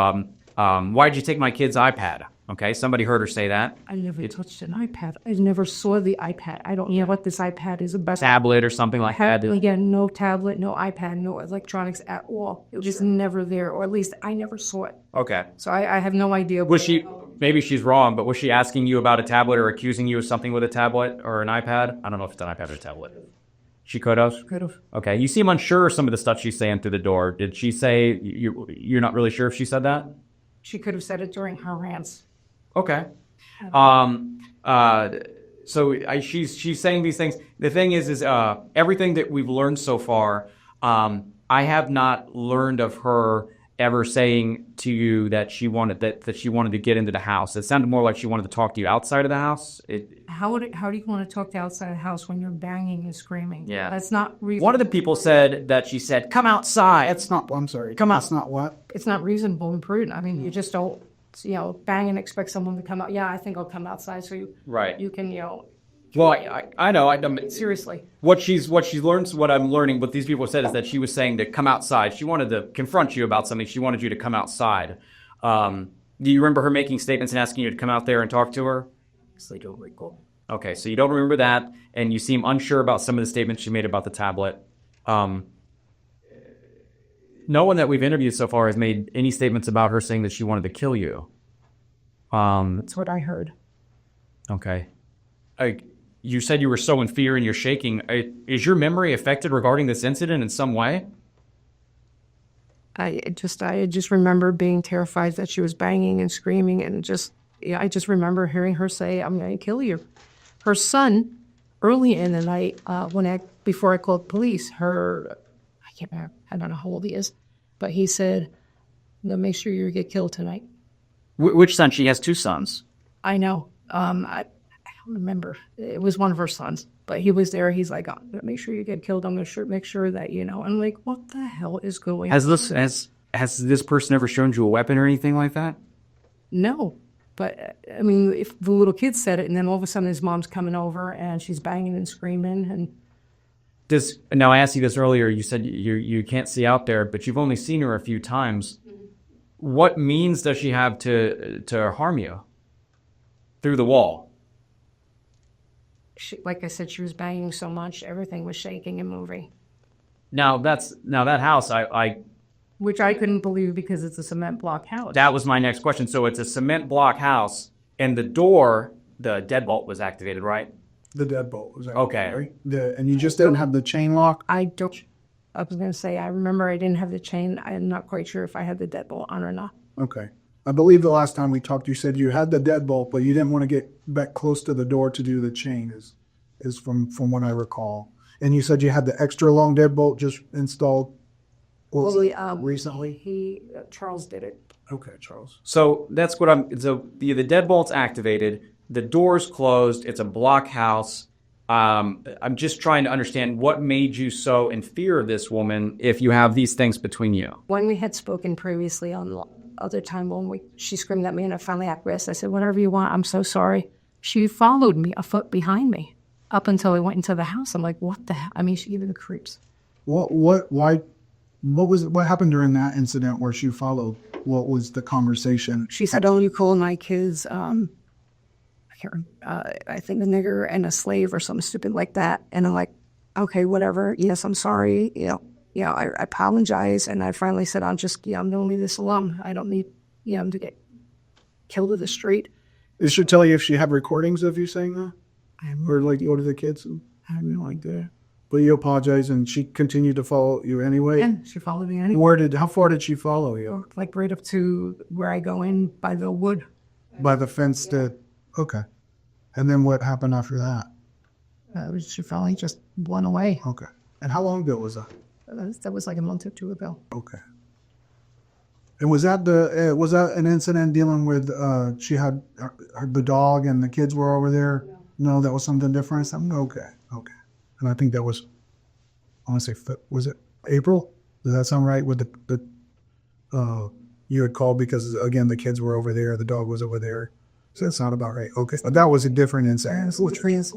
"Why did you take my kid's iPad?" Okay, somebody heard her say that. I never touched an iPad. I never saw the iPad. I don't know what this iPad is about. Tablet or something like that. Again, no tablet, no iPad, no electronics at all. It was just never there, or at least I never saw it. Okay. So I have no idea. Was she, maybe she's wrong, but was she asking you about a tablet or accusing you of something with a tablet or an iPad? I don't know if it's an iPad or a tablet. She could have? Could have. Okay. You seem unsure of some of the stuff she's saying through the door. Did she say, you're not really sure if she said that? She could have said it during her rants. Okay. She's saying these things. The thing is everything that we've learned so far, I have not learned of her ever saying to you that she wanted to get into the house. It sounded more like she wanted to talk to you outside of the house. How do you want to talk to outside the house when you're banging and screaming? Yeah. That's not reasonable. One of the people said that she said, "Come outside." I'm sorry. Come out. That's not what? It's not reasonable and prudent. I mean, you just don't, bang and expect someone to come out. Yeah, I think I'll come outside so you can, Well, I know. seriously. What she's learned, what I'm learning, what these people said is that she was saying to come outside. She wanted to confront you about something. She wanted you to come outside. Do you remember her making statements and asking you to come out there and talk to her? I don't recall. Okay, so you don't remember that, and you seem unsure about some of the statements she made about the tablet. No one that we've interviewed so far has made any statements about her saying that she wanted to kill you. That's what I heard. Okay. You said you were so in fear and you're shaking. Is your memory affected regarding this incident in some way? I just remember being terrified that she was banging and screaming, and I just remember hearing her say, "I'm going to kill you." Her son, early in the night, before I called police, I can't remember, I don't know how old he is, but he said, "I'm going to make sure you get killed tonight." Which son? She has two sons. I know. I don't remember. It was one of her sons, but he was there. He's like, "I'm gonna make sure you get killed. I'm gonna make sure that you know." I'm like, "What the hell is going on?" Has this person ever shown you a weapon or anything like that? No, but I mean, if the little kid said it, and then all of a sudden his mom's coming over and she's banging and screaming, and now I asked you this earlier. You said you can't see out there, but you've only seen her a few times. What means does she have to harm you through the wall? like I said, she was banging so much, everything was shaking and moving. Now that house, Which I couldn't believe because it's a cement block house. That was my next question. So it's a cement block house, and the door, the deadbolt was activated, right? The deadbolt was activated. Okay. Right? And you just didn't have the chain lock? I was going to say, I remember I didn't have the chain. I'm not quite sure if I had the deadbolt on or not. Okay. I believe the last time we talked, you said you had the deadbolt, but you didn't want to get back close to the door to do the chain, is from what I recall. And you said you had the extra long deadbolt just installed recently? Charles did it. Okay, Charles. So that's what the deadbolt's activated, the door's closed, it's a block house. I'm just trying to understand what made you so in fear of this woman if you have these things between you. When we had spoken previously on the other time when she screamed at me and I finally acquiesced, I said, whatever you want, I'm so sorry. She followed me a foot behind me up until we went into the house. I'm like, what the hell? I mean, she gave me the creeps. What happened during that incident where she followed? What was the conversation? She said, oh, you call my kids, I think the nigger and a slave or something stupid like that. And I'm like, okay, whatever. Yes, I'm sorry. I apologize. And I finally said, I'm going to leave this alone. I don't need, to get killed in the street. Did she tell you if she had recordings of you saying that? Or like you to the kids? I have no idea. But you apologized and she continued to follow you anyway? Yeah, she followed me anyway. How far did she follow you? Like right up to where I go in by the wood. By the fence okay. And then what happened after that? She finally just went away. Okay. And how long ago was that? That was like a month or two ago. Okay. And was that an incident dealing with she had the dog and the kids were over there? No, that was something different. Okay. And I think that was, I want to say, was it April? Does that sound right? With the you had called because again the kids were over there, the dog was over there. So that's not about right. Okay, but that was a different incident.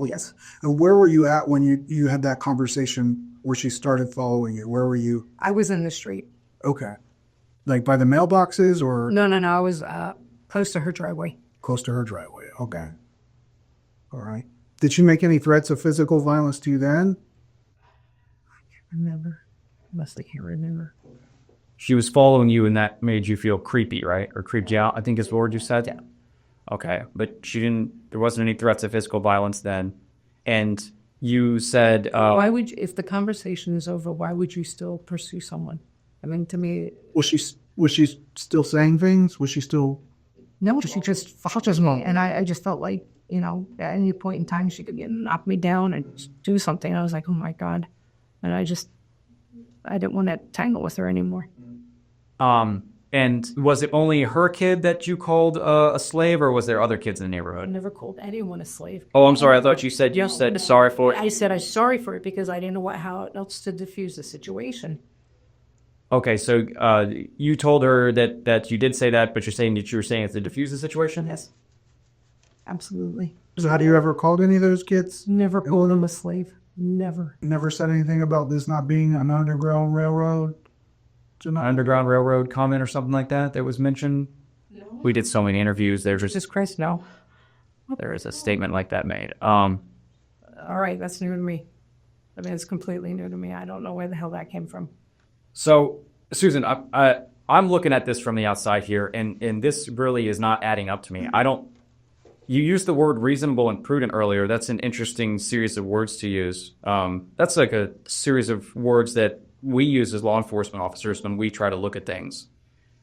Yes. And where were you at when you had that conversation where she started following you? Where were you? I was in the street. Okay, like by the mailboxes or? No. I was close to her driveway. Close to her driveway. Okay. All right. Did she make any threats of physical violence to you then? Remember? Must have can't remember. She was following you, and that made you feel creepy, right? Or creeped you out, I think is the word you said? Yeah. Okay. But there wasn't any threats of physical violence then. And you said... why would you, if the conversation is over, why would you still pursue someone? I mean, to me... Was she still saying things? Was she still... No, she just follows me. And I just felt like, you know, at any point in time, she could knock me down and do something. I was like, oh my God. And I didn't want to tangle with her anymore. And was it only her kid that you called a slave, or was there other kids in the neighborhood? I never called anyone a slave. Oh, I'm sorry. I thought you said sorry for it. I said I'm sorry for it because I didn't know how else to diffuse the situation. Okay, so you told her that you did say that, but you're saying that you were saying it's to diffuse the situation? Yes. Absolutely. So have you ever called any of those kids? Never called them a slave. Never. Never said anything about this not being an underground railroad? Underground Railroad comment or something like that was mentioned? No. We did so many interviews. There's Jesus Christ, no. There is a statement like that made. All right, that's new to me. I mean, it's completely new to me. I don't know where the hell that came from. So, Susan, I'm looking at this from the outside here, and this really is not adding up to me. You used the word reasonable and prudent earlier. That's an interesting series of words to use. That's like a series of words that we use as law enforcement officers when we try to look at things.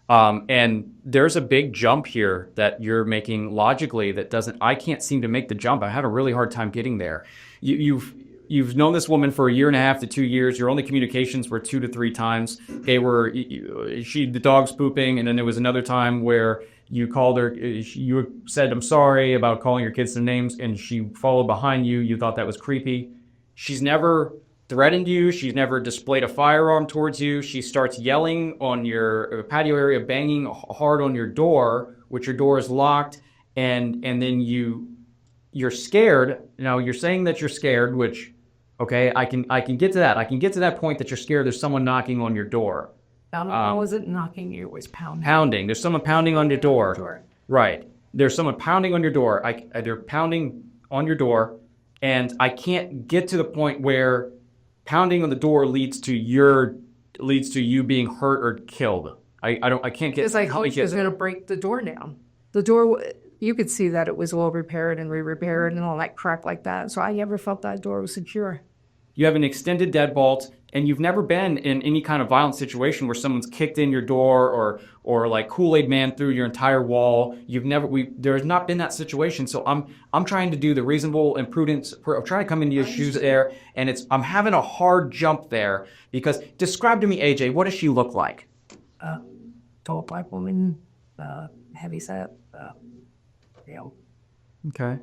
And there's a big jump here that you're making logically that I can't seem to make the jump. I had a really hard time getting there. You've known this woman for 1.5 to 2 years. Your only communications were 2 to 3 times. Okay, where the dog's pooping, and then there was another time where you called her. You said, "I'm sorry" about calling your kids some names, and she followed behind you. You thought that was creepy. She's never threatened you. She's never displayed a firearm towards you. She starts yelling on your patio area, banging hard on your door, which your door is locked, and then you're scared. Now you're saying that you're scared, which, okay, I can get to that. I can get to that point that you're scared. There's someone knocking on your door. I wasn't knocking you. It was pounding. Pounding. There's someone pounding on your door. Sure. Right. There's someone pounding on your door. They're pounding on your door, and I can't get to the point where pounding on the door leads to you being hurt or killed. I can't get. It's like how she was going to break the door down. The door, you could see that it was all repaired and re-repaired and all that crap like that. So I never felt that door was secure. You have an extended deadbolt, and you've never been in any kind of violent situation where someone's kicked in your door or like Kool-Aid Man through your entire wall. There's not been that situation. So I'm trying to do the reasonable and prudence. I'm trying to come into your shoes there, and I'm having a hard jump there because describe to me, AJ, what does she look like? Tall black woman, heavy set, Okay.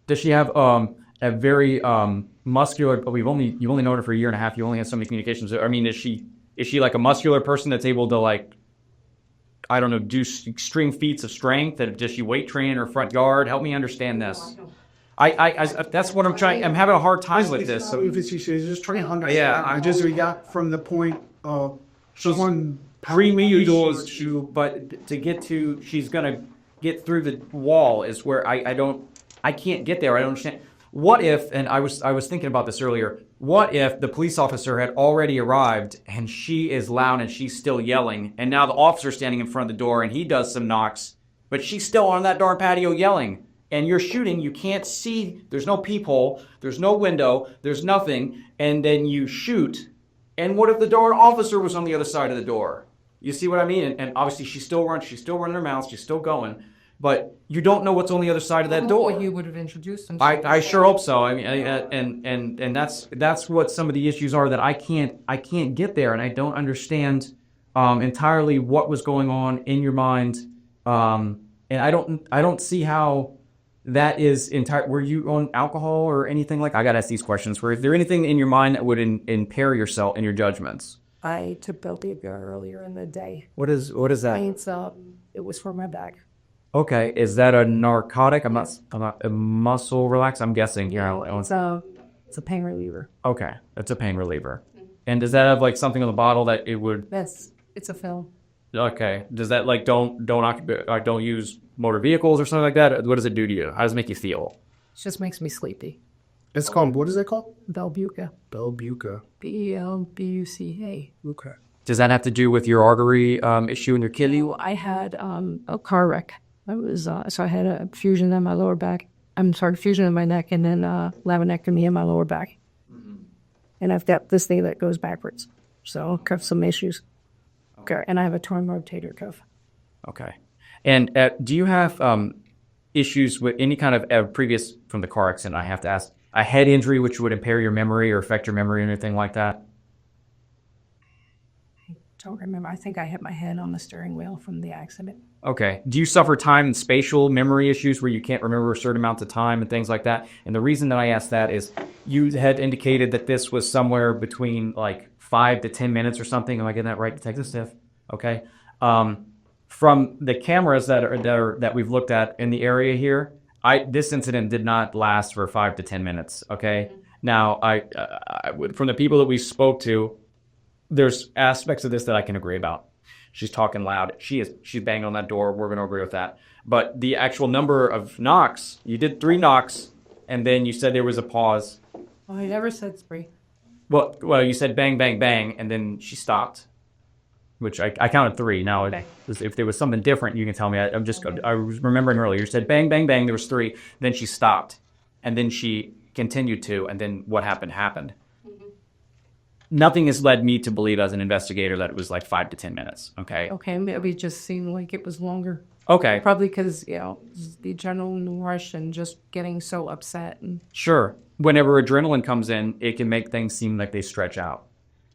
Does she have a very muscular? But you've only known her for 1.5 years. You only had so many communications. I mean, is she like a muscular person that's able to, like, I don't know, do extreme feats of strength? Does she weight train in her front yard? Help me understand this. I that's what I'm trying. I'm having a hard time with this. So she's just trying to understand. We got from the point of someone bring me yours to, but to get to, she's gonna get through the wall is where I can't get there. I don't understand. What if, and I was thinking about this earlier, what if the police officer had already arrived and she is loud and she's still yelling, and now the officer's standing in front of the door and he does some knocks, but she's still on that darn patio yelling, and you're shooting, you can't see, there's no peephole, there's no window, there's nothing, and then you shoot, and what if the darn officer was on the other side of the door? You see what I mean? And obviously she's still running her mouth, she's still going. But you don't know what's on the other side of that door. You would have introduced them. I sure hope so. I mean, and that's what some of the issues are, that I can't get there, and I don't understand entirely what was going on in your mind, and I don't see how that is entire. Were you on alcohol or anything like? I got to ask these questions. Is there anything in your mind that would impair yourself in your judgments? I took Belvivier earlier in the day. What is that? It was for my back. Okay, is that a narcotic? I'm not a muscle relax. I'm guessing. It's a pain reliever. Okay, it's a pain reliever. And does that have like something on the bottle that it would? Yes, it's a film. Okay. Does that like don't occupy, don't use motor vehicles or something like that? What does it do to you? How does it make you feel? It just makes me sleepy. It's called, what is it called? Belbuca. Belbuca. Belbuca. Okay. Does that have to do with your artery issue in your kidney? I had a car wreck. I was so I had a fusion in my lower back. Fusion in my neck, and then laminectomy in my lower back. And I've got this thing that goes backwards. So I've got some issues. Okay. And I have a torn rotator cuff. Okay. And do you have issues with any kind of previous, from the car accident, I have to ask, a head injury which would impair your memory or affect your memory or anything like that? I don't remember. I think I hit my head on the steering wheel from the accident. Okay. Do you suffer time and spatial memory issues where you can't remember a certain amount of time and things like that? And the reason that I asked that is you had indicated that this was somewhere between like 5 to 10 minutes or something. Am I getting that right, Detective Stiff? Okay. From the cameras that we've looked at in the area here, this incident did not last for 5 to 10 minutes. Okay. Now, from the people that we spoke to, there's aspects of this that I can agree about. She's talking loud. She's banging on that door. We're going to agree with that. But the actual number of knocks, you did 3 knocks, and then you said there was a pause. Well, I never said spree. Well, you said bang, bang, bang, and then she stopped, which I counted 3. Now, Okay. if there was something different, you can tell me. I was remembering earlier. You said bang, bang, bang. There was 3. Then she stopped, and then she continued to, and then what happened. Nothing has led me to believe as an investigator that it was like 5 to 10 minutes. Okay. Okay, maybe it just seemed like it was longer. Okay. Probably because, the adrenaline rush and just getting so upset. And Sure. Whenever adrenaline comes in, it can make things seem like they stretch out.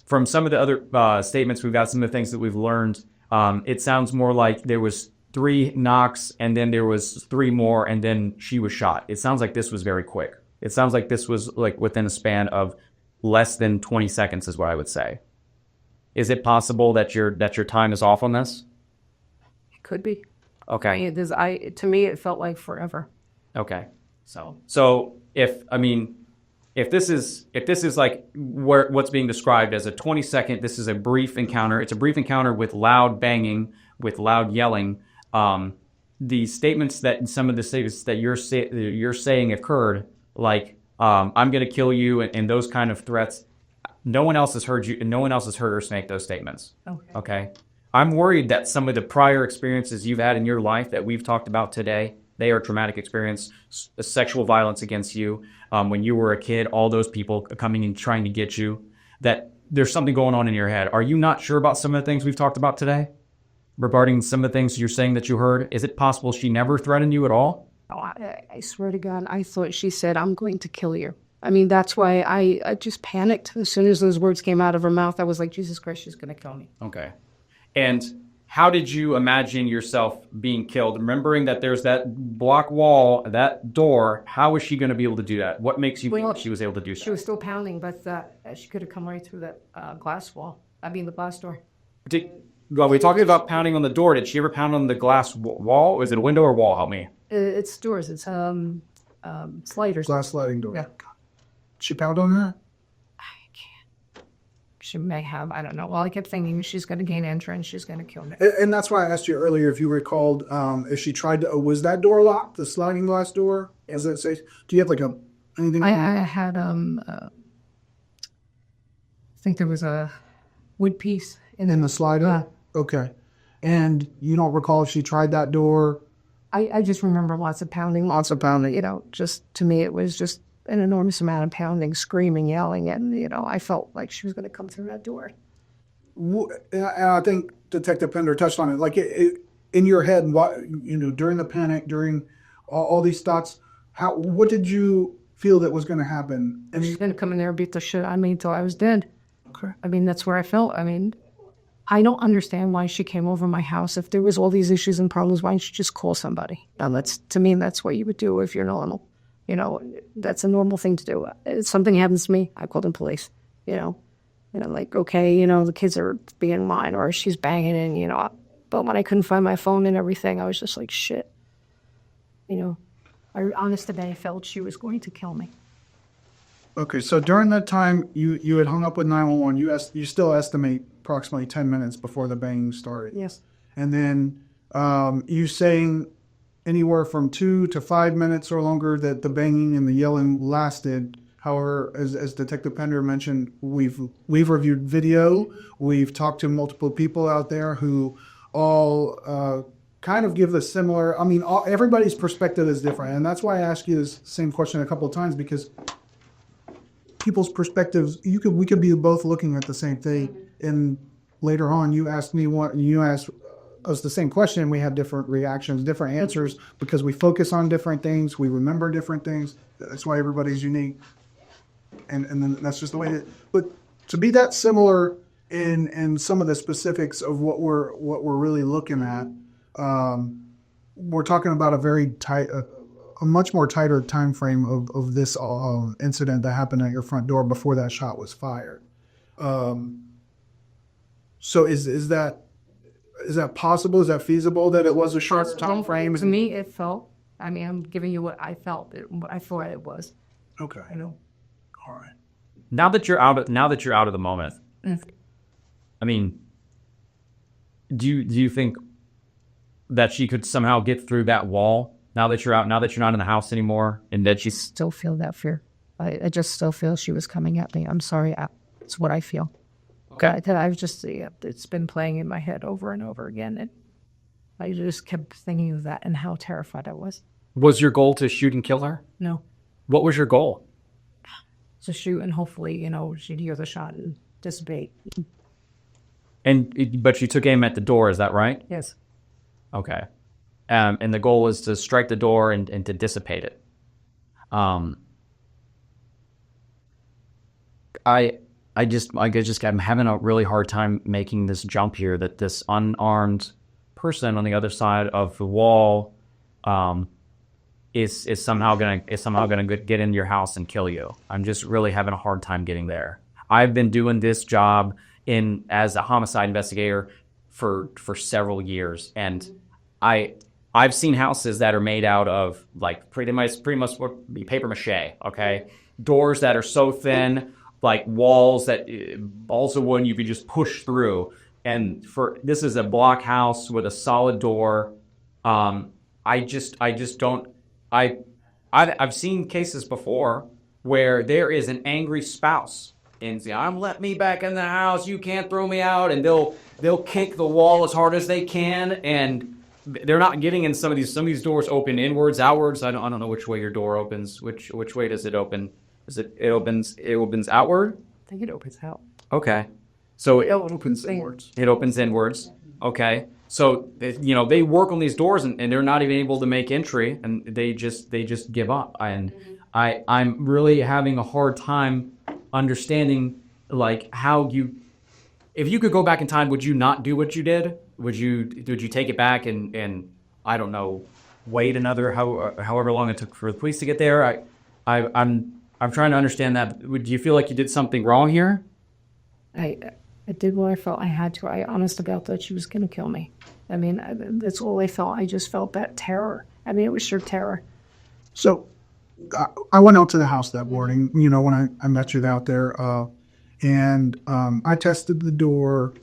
From some of the other statements we've got, some of the things that we've learned, it sounds more like there was 3 knocks and then there was 3 more and then she was shot. It sounds like this was very quick. It sounds like this was like within a span of less than 20 seconds is what I would say. Is it possible that your time is off on this? it could be. Okay. To me, it felt like forever. Okay. So if this is like what's being described as a 20-second, this is a brief encounter. It's a brief encounter with loud banging, with loud yelling. The statements that some of the statements that you're saying occurred, like I'm going to kill you and those kind of threats. No one else has heard you, and no one else has heard her make those statements. Okay. I'm worried that some of the prior experiences you've had in your life that we've talked about today, they are traumatic experience, sexual violence against you. When you were a kid, all those people coming and trying to get you, that there's something going on in your head. Are you not sure about some of the things we've talked about today? Regarding some of the things you're saying that you heard, is it possible she never threatened you at all? Oh, I swear to God, I thought she said, "I'm going to kill you." I mean, that's why I just panicked. As soon as those words came out of her mouth, I was like, Jesus Christ, she's going to kill me. Okay. And how did you imagine yourself being killed? Remembering that there's that block wall, that door, how was she going to be able to do that? What makes you think she was able to do so? She was still pounding, but she could have come right through that glass wall. I mean, the glass door. Well, we're talking about pounding on the door. Did she ever pound on the glass wall? Is it a window or wall? Help me. It's doors. It's sliders. Glass sliding door. Yeah. She pounded on that? She may have. I don't know. Well, I kept thinking she's going to gain entrance. She's going to kill me. And that's why I asked you earlier if you recalled if she tried to. Was that door locked? The sliding glass door? As it says. Do you have like anything? I had I think there was a wood piece in the slider. Okay. And you don't recall if she tried that door? I just remember lots of pounding. You know, just to me, it was just an enormous amount of pounding, screaming, yelling, and I felt like she was going to come through that door. And I think Detective Pender touched on it. Like in your head, during the panic, during all these thoughts, what did you feel that was going to happen? And she's going to come in there and beat the shit out of me until I was dead. Okay. I mean, that's where I felt. I mean, I don't understand why she came over my house. If there was all these issues and problems, why didn't she just call somebody? Now, to me, that's what you would do if you're normal. That's a normal thing to do. If something happens to me, I call the police, And I'm like, okay, the kids are being mine or she's banging and, But when I couldn't find my phone and everything, I was just like, shit. I honest to God felt she was going to kill me. Okay, so during that time, you had hung up with 911. You still estimate approximately 10 minutes before the banging started. Yes. and then you saying anywhere from 2 to 5 minutes or longer that the banging and the yelling lasted. However, as Detective Pender mentioned, we've reviewed video. We've talked to multiple people out there who all kind of give the similar. I mean, everybody's perspective is different, and that's why I asked you this same question a couple of times, because people's perspectives, we could be both looking at the same thing, and later on you asked me what, you asked us the same question, and we had different reactions, different answers, because we focus on different things, we remember different things. That's why everybody's unique, and then that's just the way but to be that similar in some of the specifics of what we're really looking at, we're talking about a very tight, a much more tighter time frame of this incident that happened at your front door before that shot was fired. So is that possible? Is that feasible that it was a short time frame? To me, it felt. I mean, I'm giving you what I felt. What I thought it was. Okay. I know. All right. Now that you're out of the moment, I mean, do you think that she could somehow get through that wall now that you're out, now that you're not in the house anymore, and that she's Still feel that fear. I just still feel she was coming at me. I'm sorry. It's what I feel. Okay. I've just, it's been playing in my head over and over again. And I just kept thinking of that and how terrified I was. Was your goal to shoot and kill her? No. What was your goal? To shoot and hopefully, she'd hear the shot and dissipate. But you took aim at the door, is that right? Yes. Okay. And the goal is to strike the door and to dissipate it. I'm having a really hard time making this jump here, that this unarmed person on the other side of the wall is somehow gonna get into your house and kill you. I'm just really having a hard time getting there. I've been doing this job as a homicide investigator for several years, and I've seen houses that are made out of like pretty much what would be paper mache. Okay, doors that are so thin, like walls of wood you could just push through. And this is a block house with a solid door. I've seen cases before where there is an angry spouse and say, let me back in the house, you can't throw me out, and they'll kick the wall as hard as they can, and they're not getting in. Some of these doors open inwards, outwards. I don't know which way your door opens. Which way does it open? It opens outward? I think it opens out. Okay. So it opens inwards. It opens inwards. Okay. So they work on these doors and they're not even able to make entry, and they just give up. And I'm really having a hard time understanding like how if you could go back in time, would you not do what you did? Would you take it back and I don't know, wait another however long it took for the police to get there? I'm trying to understand that. Do you feel like you did something wrong here? I did what I felt I had to. I honest about that she was going to kill me. I mean, that's all I felt. I just felt that terror. I mean, it was sheer terror. So I went out to the house that morning, when I met you out there, and I tested the door.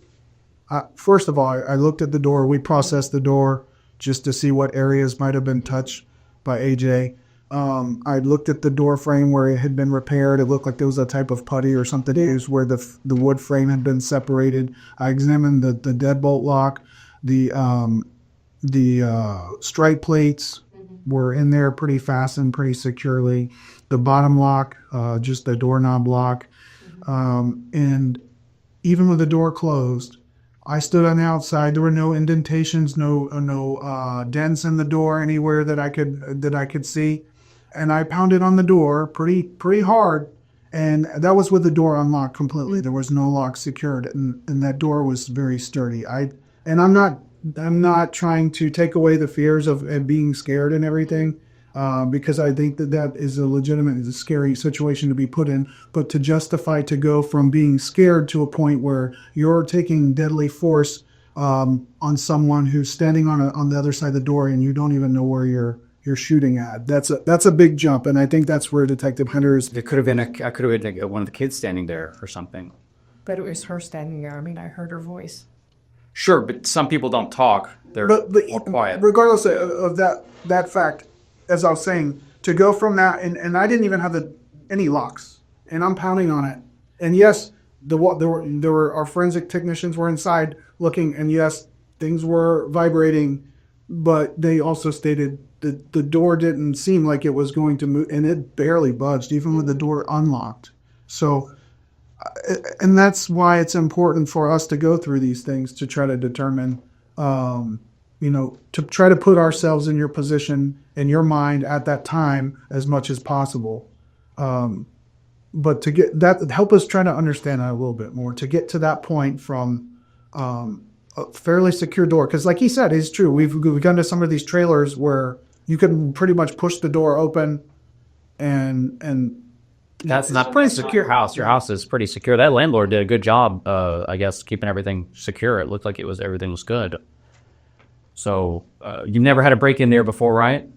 First of all, I looked at the door. We processed the door just to see what areas might have been touched by AJ. I looked at the door frame where it had been repaired. It looked like there was a type of putty or something used where the wood frame had been separated. I examined the deadbolt lock. The strike plates were in there pretty fastened, pretty securely. The bottom lock, just the doorknob lock. And even with the door closed, I stood on the outside. There were no indentations, no dents in the door anywhere that I could see. And I pounded on the door pretty hard, and that was with the door unlocked completely. There was no lock secured, and that door was very sturdy. I'm not trying to take away the fears of being scared and everything, because I think that is a scary situation to be put in. But to justify to go from being scared to a point where you're taking deadly force on someone who's standing on the other side of the door and you don't even know where you're shooting at. That's a big jump, and I think that's where Detective Hunter's. It could have been one of the kids standing there or something. But it was her standing there. I mean, I heard her voice. Sure, but some people don't talk. They're But more quiet. regardless of that fact, as I was saying, to go from that, and I didn't even have any locks, and I'm pounding on it. And yes, there were our forensic technicians were inside looking, and yes, things were vibrating, but they also stated that the door didn't seem like it was going to move, and it barely budged, even with the door unlocked. So, and that's why it's important for us to go through these things to try to determine, to try to put ourselves in your position, in your mind at that time as much as possible. But to get that, help us try to understand that a little bit more, to get to that point from a fairly secure door. Because like he said, it's true. We've gone to some of these trailers where you can pretty much push the door open and That's not a pretty secure house. Your house is pretty secure. That landlord did a good job, I guess, keeping everything secure. It looked like everything was good. So you've never had a break-in there before, right?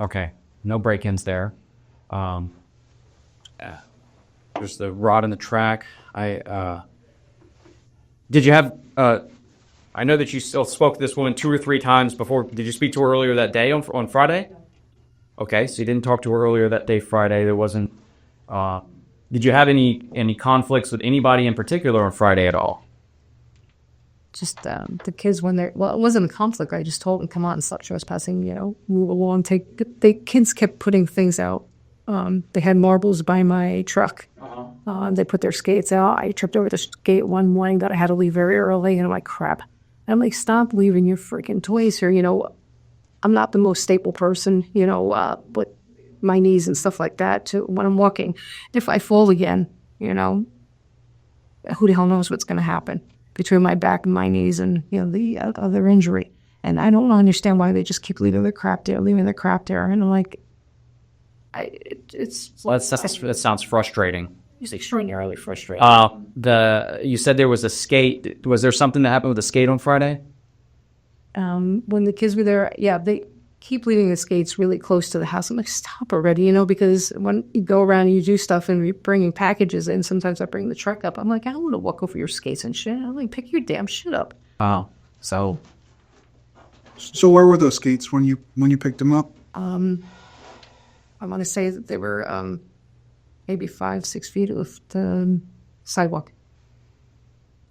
Okay, no break-ins there. There's the rod in the track. Did you have? I know that you still spoke to this woman 2 or 3 times before. Did you speak to her earlier that day on Friday? Okay, so you didn't talk to her earlier that day, Friday. There wasn't. Did you have any conflicts with anybody in particular on Friday at all? Just the kids when it wasn't a conflict. I just told them, come on and stop trespassing, move along. The kids kept putting things out. They had marbles by my truck. They put their skates out. I tripped over the skate one morning that I had to leave very early, and I'm like, crap. And I'm like, stop leaving your freaking toys here. I'm not the most stable person, but my knees and stuff like that when I'm walking. If I fall again, who the hell knows what's going to happen between my back and my knees and, the other injury. And I don't understand why they just keep leaving their crap there. And I'm like, that sounds frustrating. It's extraordinarily frustrating. You said there was a skate. Was there something that happened with the skate on Friday? When the kids were there, they keep leaving the skates really close to the house. I'm like, stop already, because when you go around and you do stuff and you're bringing packages in, sometimes I bring the truck up. I'm like, I don't want to walk over your skates and shit. I'm like, pick your damn shit up. Oh, so where were those skates when you picked them up? I want to say that they were maybe 5-6 feet off the sidewalk.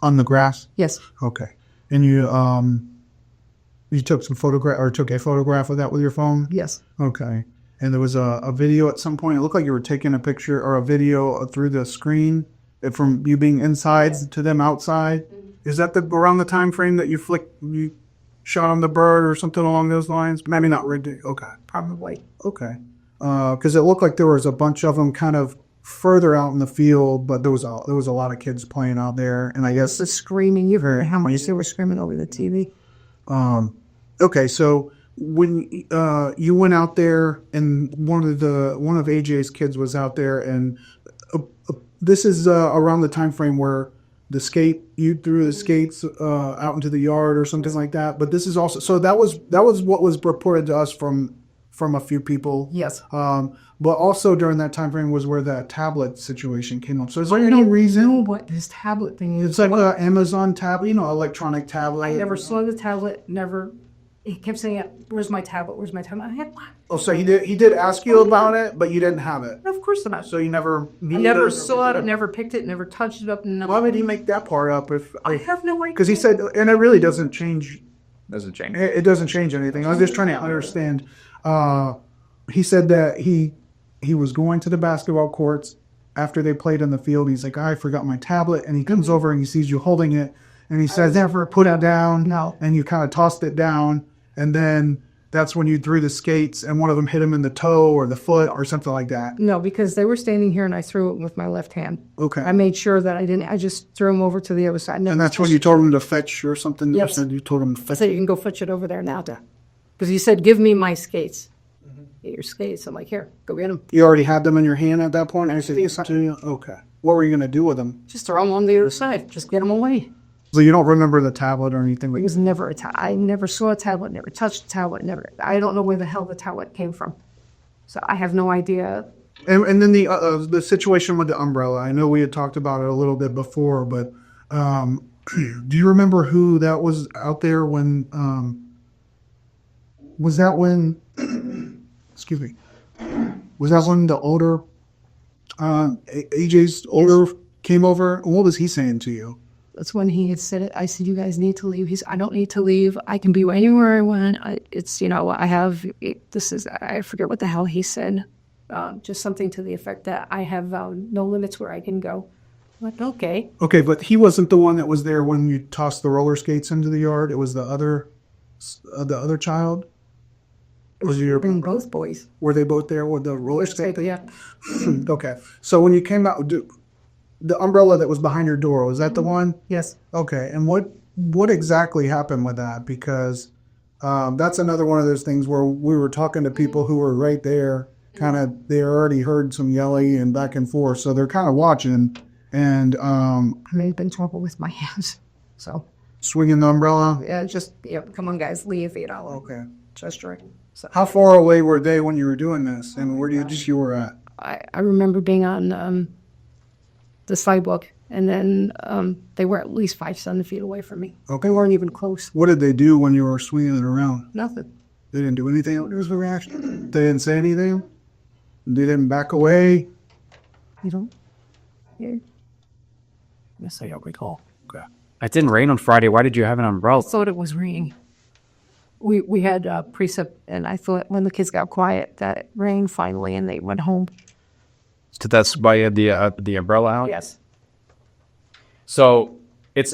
On the grass? Yes. Okay. And you took a photograph of that with your phone? Yes. Okay. And there was a video at some point. It looked like you were taking a picture or a video through the screen from you being inside to them outside. Is that around the time frame that you shot on the bird or something along those lines? Maybe not. Okay. Probably. Okay. Because it looked like there was a bunch of them kind of further out in the field, but there was a lot of kids playing out there, and I guess the screaming. You heard how much they were screaming over the TV. Okay, so when you went out there, and one of AJ's kids was out there, and this is around the time frame where you threw the skates out into the yard or something like that. But this is also that was what was reported to us from a few people. Yes. But also during that time frame was where that tablet situation came up. So is there any reason what this tablet thing is? It's like an Amazon tablet, electronic tablet. I never saw the tablet. Never. He kept saying, "Where's my tablet? Where's my tablet?" I had what? Oh, so he did ask you about it, but you didn't have it. Of course not. So you never. I never saw it. Never picked it. Never touched it up. No. Why would he make that part up? I have no idea. Because he said, and it really doesn't change. Doesn't change. It doesn't change anything. I was just trying to understand. He said that he was going to the basketball courts after they played in the field. He's like, I forgot my tablet, and he comes over and he sees you holding it, and he says, "Never put it down." No. And you kind of tossed it down, and then that's when you threw the skates, and one of them hit him in the toe or the foot or something like that. No, because they were standing here, and I threw it with my left hand. Okay. I made sure that I didn't. I just threw them over to the other side. And that's when you told him to fetch or something. Yes. You told him to fetch. I said, you can go fetch it over there now, because he said, "Give me my skates." Get your skates. I'm like, here, go get them. You already had them in your hand at that point? I said, okay. What were you going to do with them? Just throw them on the other side. Just get them away. So you don't remember the tablet or anything? It was never I never saw a tablet, never touched a tablet, never. I don't know where the hell the tablet came from. So I have no idea. And then the situation with the umbrella. I know we had talked about it a little bit before, but Do you remember who that was out there when, was that when, excuse me, was that when the older, AJ's older came over? What was he saying to you? That's when he had said it. I said, you guys need to leave. I don't need to leave. I can be anywhere I want. It's, I forget what the hell he said. Just something to the effect that I have no limits where I can go. I'm like, okay. Okay, but he wasn't the one that was there when you tossed the roller skates into the yard. It was the other child. Was your both boys? Were they both there with the roller skates? Yeah. Okay, so when you came out, the umbrella that was behind your door, was that the one? Yes. Okay, and what exactly happened with that? Because that's another one of those things where we were talking to people who were right there. They already heard some yelling and back and forth, so they're kind of watching. And I may have been trouble with my hands, so swinging the umbrella. Yeah, just come on, guys, leave. Okay. Just right. So how far away were they when you were doing this, and where you were at? I remember being on the sidewalk, and then they were at least 5-7 feet away from me. Okay. They weren't even close. What did they do when you were swinging it around? Nothing. They didn't do anything. What was the reaction? They didn't say anything. They didn't back away. You don't. Yeah. Yes, I don't recall. Okay. It didn't rain on Friday. Why did you have an umbrella? I thought it was raining. We had precip, and I thought when the kids got quiet that it rained finally, and they went home. So that's why you had the umbrella out? Yes. So it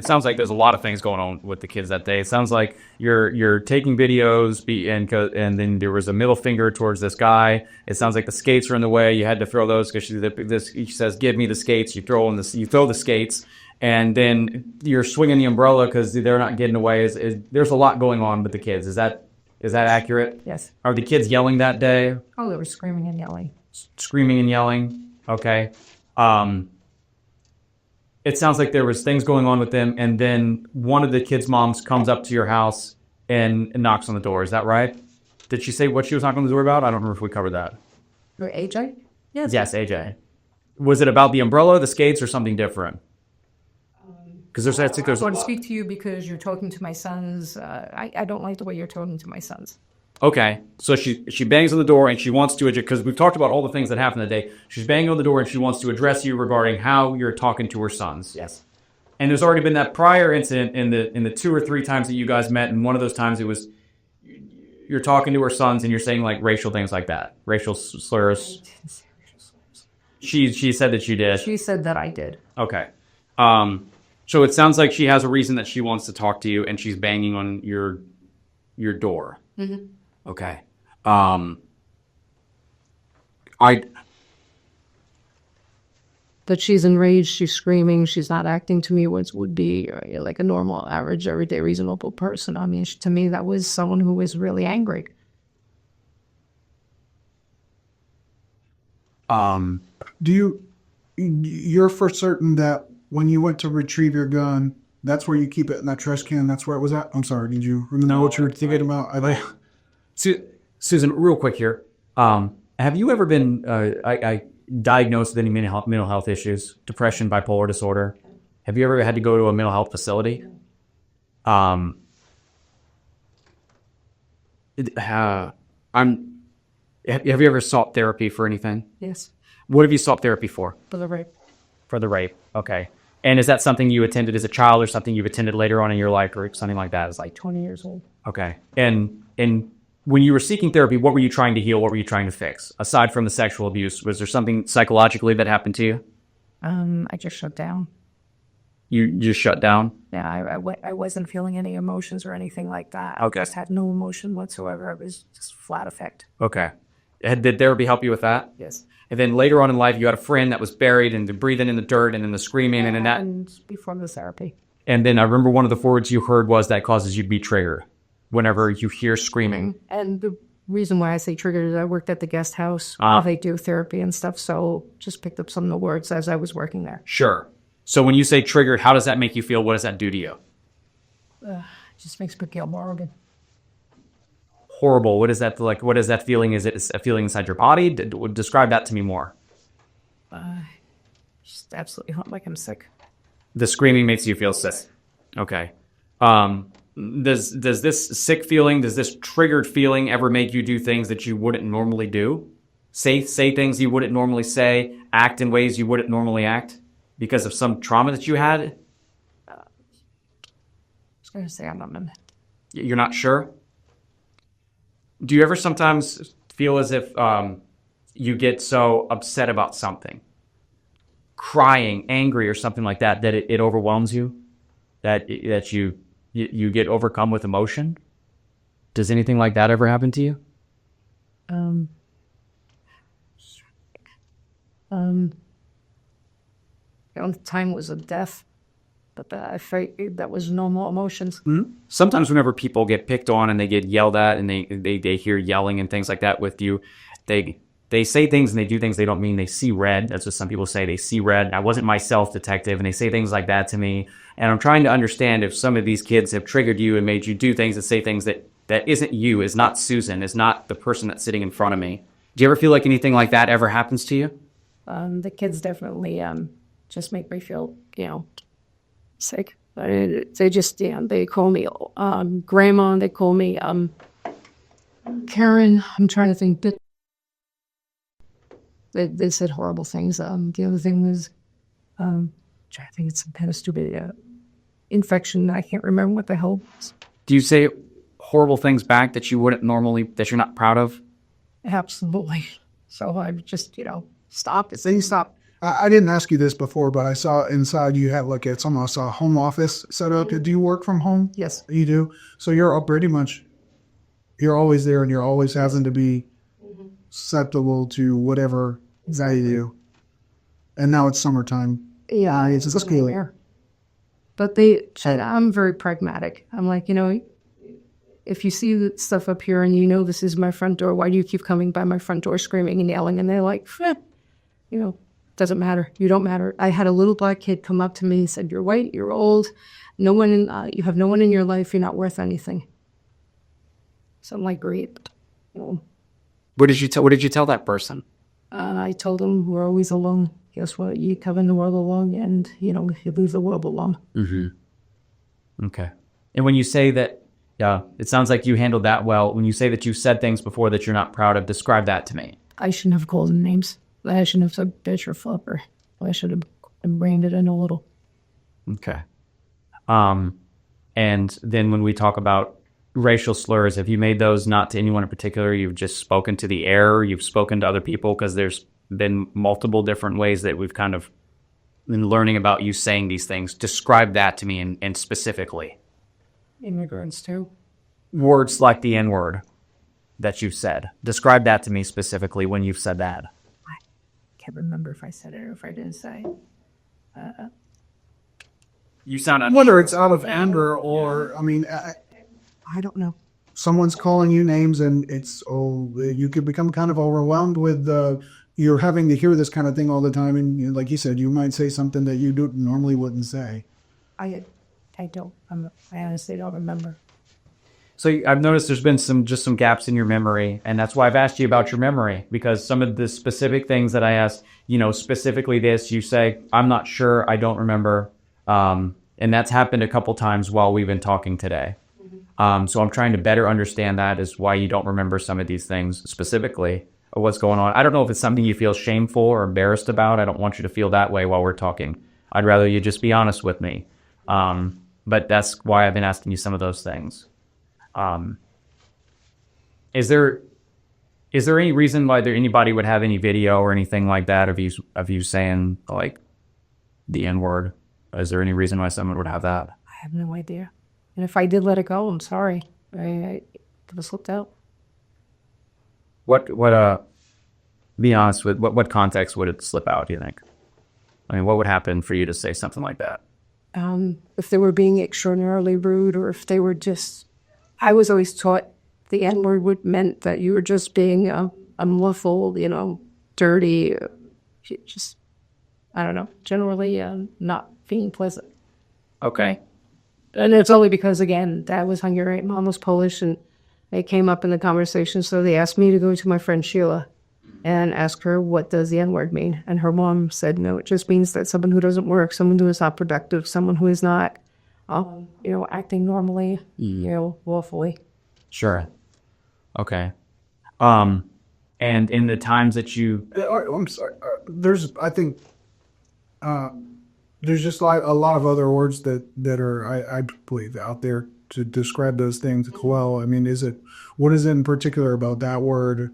sounds like there's a lot of things going on with the kids that day. It sounds like you're taking videos, and then there was a middle finger towards this guy. It sounds like the skates are in the way. You had to throw those because she says, "Give me the skates." You throw the skates, and then you're swinging the umbrella because they're not getting away. There's a lot going on with the kids. Is that accurate? Yes. Are the kids yelling that day? Oh, they were screaming and yelling. Screaming and yelling. Okay. It sounds like there was things going on with them, and then one of the kids' moms comes up to your house and knocks on the door. Is that right? Did she say what she was knocking on the door about? I don't remember if we covered that. Or AJ? Yes. Yes, AJ. Was it about the umbrella, the skates, or something different? Because I think there's. I want to speak to you because you're talking to my sons. I don't like the way you're talking to my sons. Okay, so she bangs on the door and she wants to, because we've talked about all the things that happened today. She's banging on the door and she wants to address you regarding how you're talking to her sons. Yes. And there's already been that prior incident in the 2 or 3 times that you guys met, and one of those times it was you're talking to her sons and you're saying like racial things like that, racial slurs. She said that you did. She said that I did. Okay. So it sounds like she has a reason that she wants to talk to you, and she's banging on your door. Mm-hmm. Okay. That she's enraged, she's screaming, she's not acting to me would be like a normal, average, everyday, reasonable person. I mean, to me, that was someone who was really angry. You're for certain that when you went to retrieve your gun, that's where you keep it in that trash can? That's where it was at? I'm sorry, did you know what you were thinking about? Susan, real quick here. Have you ever been diagnosed with any mental health issues? Depression, bipolar disorder? Have you ever had to go to a mental health facility? Have you ever sought therapy for anything? Yes. What have you sought therapy for? For the rape. For the rape, okay. And is that something you attended as a child or something you've attended later on in your life or something like that? It's like 20 years old. Okay. And when you were seeking therapy, what were you trying to heal? What were you trying to fix? Aside from the sexual abuse, was there something psychologically that happened to you? I just shut down. You just shut down? Yeah, I wasn't feeling any emotions or anything like that. Okay. I just had no emotion whatsoever. It was just flat affect. Okay. Did therapy help you with that? Yes. And then later on in life, you had a friend that was buried and breathing in the dirt and then the screaming and that. And before the therapy. And then I remember one of the words you heard was that causes you to be triggered whenever you hear screaming. And the reason why I say triggered is I worked at the guest house. They do therapy and stuff, so just picked up some of the words as I was working there. Sure. So when you say triggered, how does that make you feel? What does that do to you? It just makes me feel horrible. Horrible. What is that like? What is that feeling? Is it a feeling inside your body? Describe that to me more. Just absolutely like I'm sick. The screaming makes you feel sick. Okay. Does this sick feeling, does this triggered feeling ever make you do things that you wouldn't normally do? Say things you wouldn't normally say, act in ways you wouldn't normally act because of some trauma that you had? I was going to say I'm not. You're not sure? Do you ever sometimes feel as if you get so upset about something, crying, angry, or something like that, that it overwhelms you? That you get overcome with emotion? Does anything like that ever happen to you? The only time was a death, but I felt that was normal emotions. Sometimes whenever people get picked on and they get yelled at and they hear yelling and things like that with you, they say things and they do things they don't mean. They see red. That's what some people say. They see red. I wasn't myself, detective, and they say things like that to me. And I'm trying to understand if some of these kids have triggered you and made you do things and say things that isn't you, is not Susan, is not the person that's sitting in front of me. Do you ever feel like anything like that ever happens to you? The kids definitely just make me feel, sick. They just, they call me grandma. They call me Karen. I'm trying to think. They said horrible things. The other thing was, trying to think, it's some kind of stupid infection. I can't remember what the hell it was. Do you say horrible things back that you wouldn't normally, that you're not proud of? Absolutely. So I just, stop. Then you stop. I didn't ask you this before, but I saw inside you have like it's almost a home office set up. Do you work from home? Yes. You do? So you're up pretty much, you're always there and you're always having to be susceptible to whatever they do. And now it's summertime. Yeah, it's just clear. But I'm very pragmatic. I'm like, if you see the stuff up here and this is my front door, why do you keep coming by my front door screaming and yelling? And they're like, doesn't matter. You don't matter. I had a little black kid come up to me and said, "You're white, you're old, you have no one in your life, you're not worth anything." So I'm like, great. What did you tell that person? I told him we're always alone. Guess what? You come in the world alone and, you leave the world alone. Mm-hmm. Okay. And when you say that, it sounds like you handled that well. When you say that you said things before that you're not proud of, describe that to me. I shouldn't have called them names. I shouldn't have said bitch or flipper. I should have ingrained it in a little. Okay. And then when we talk about racial slurs, have you made those not to anyone in particular? You've just spoken to the air, you've spoken to other people, because there's been multiple different ways that we've kind of been learning about you saying these things. Describe that to me and specifically. In regards to? Words like the N-word that you've said. Describe that to me specifically when you've said that. I can't remember if I said it or if I didn't say it. You sound unsure. Whether it's out of anger or, I don't know. Someone's calling you names and you could become kind of overwhelmed with you're having to hear this kind of thing all the time. And like you said, you might say something that you normally wouldn't say. I don't. I honestly don't remember. So I've noticed there's been some gaps in your memory, and that's why I've asked you about your memory, because some of the specific things that I asked, specifically this, you say, I'm not sure, I don't remember. And that's happened a couple times while we've been talking today. So I'm trying to better understand that as why you don't remember some of these things specifically, or what's going on. I don't know if it's something you feel shameful or embarrassed about. I don't want you to feel that way while we're talking. I'd rather you just be honest with me. But that's why I've been asking you some of those things. Is there any reason why anybody would have any video or anything like that of you saying like the N-word? Is there any reason why someone would have that? I have no idea. And if I did let it go, I'm sorry. I could have slipped out. Be honest with what context would it slip out, do you think? What would happen for you to say something like that? If they were being extraordinarily rude, or if they were just, I was always taught the N-word meant that you were just being unlawful, dirty, just, I don't know, generally not being pleasant. Okay. And it's only because, again, Dad was Hungarian, Mom was Polish, and they came up in the conversation, so they asked me to go to my friend Sheila. and asked her, what does the N-word mean? And her mom said, no, it just means that someone who doesn't work, someone who is not productive, someone who is not, acting normally, lawfully. Sure. Okay. And in the times that you... I'm sorry. I think there's just a lot of other words that are, I believe, out there to describe those things as well. I mean, what is it in particular about that word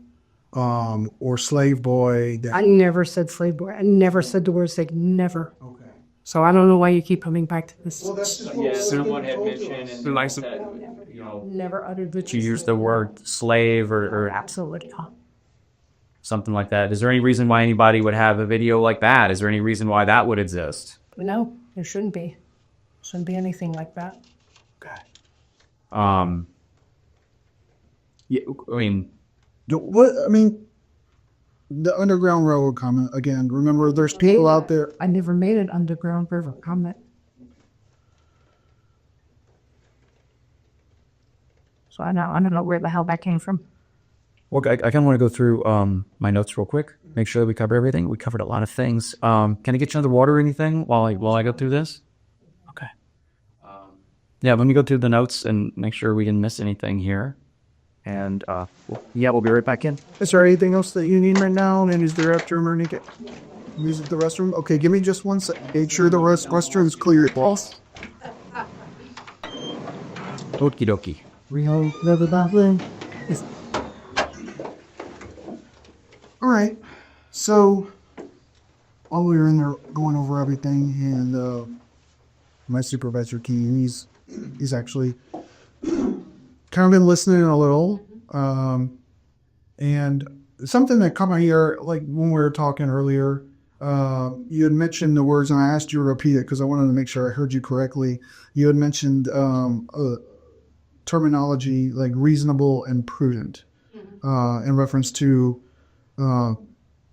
or slave boy? I never said slave boy. I never said the word slave. Never. Okay. So I don't know why you keep coming back to this. Well, that's just Yeah, someone had mentioned Never uttered the you use the word slave or absolutely not. something like that. Is there any reason why anybody would have a video like that? Is there any reason why that would exist? No, there shouldn't be. Shouldn't be anything like that. Okay. Yeah, I mean, the Underground Railroad comment again. Remember, there's people out there. I never made an Underground Railroad comment. So I don't know where the hell that came from. well, I kind of want to go through my notes real quick. Make sure that we cover everything. We covered a lot of things. Can I get you another water or anything while I go through this? Okay. Yeah, let me go through the notes and make sure we didn't miss anything here. And we'll be right back in. Is there anything else that you need right now? And is there restroom or anything? Use the restroom? Okay, give me just 1 second. Make sure the restroom's clear. Boss. Okie dokie. All right. So, while we were in there going over everything, and my supervisor, Key, he's actually kind of been listening a little. And something that caught my ear, like when we were talking earlier, you had mentioned the words, and I asked you to repeat it because I wanted to make sure I heard you correctly. You had mentioned terminology like reasonable and prudent in reference to how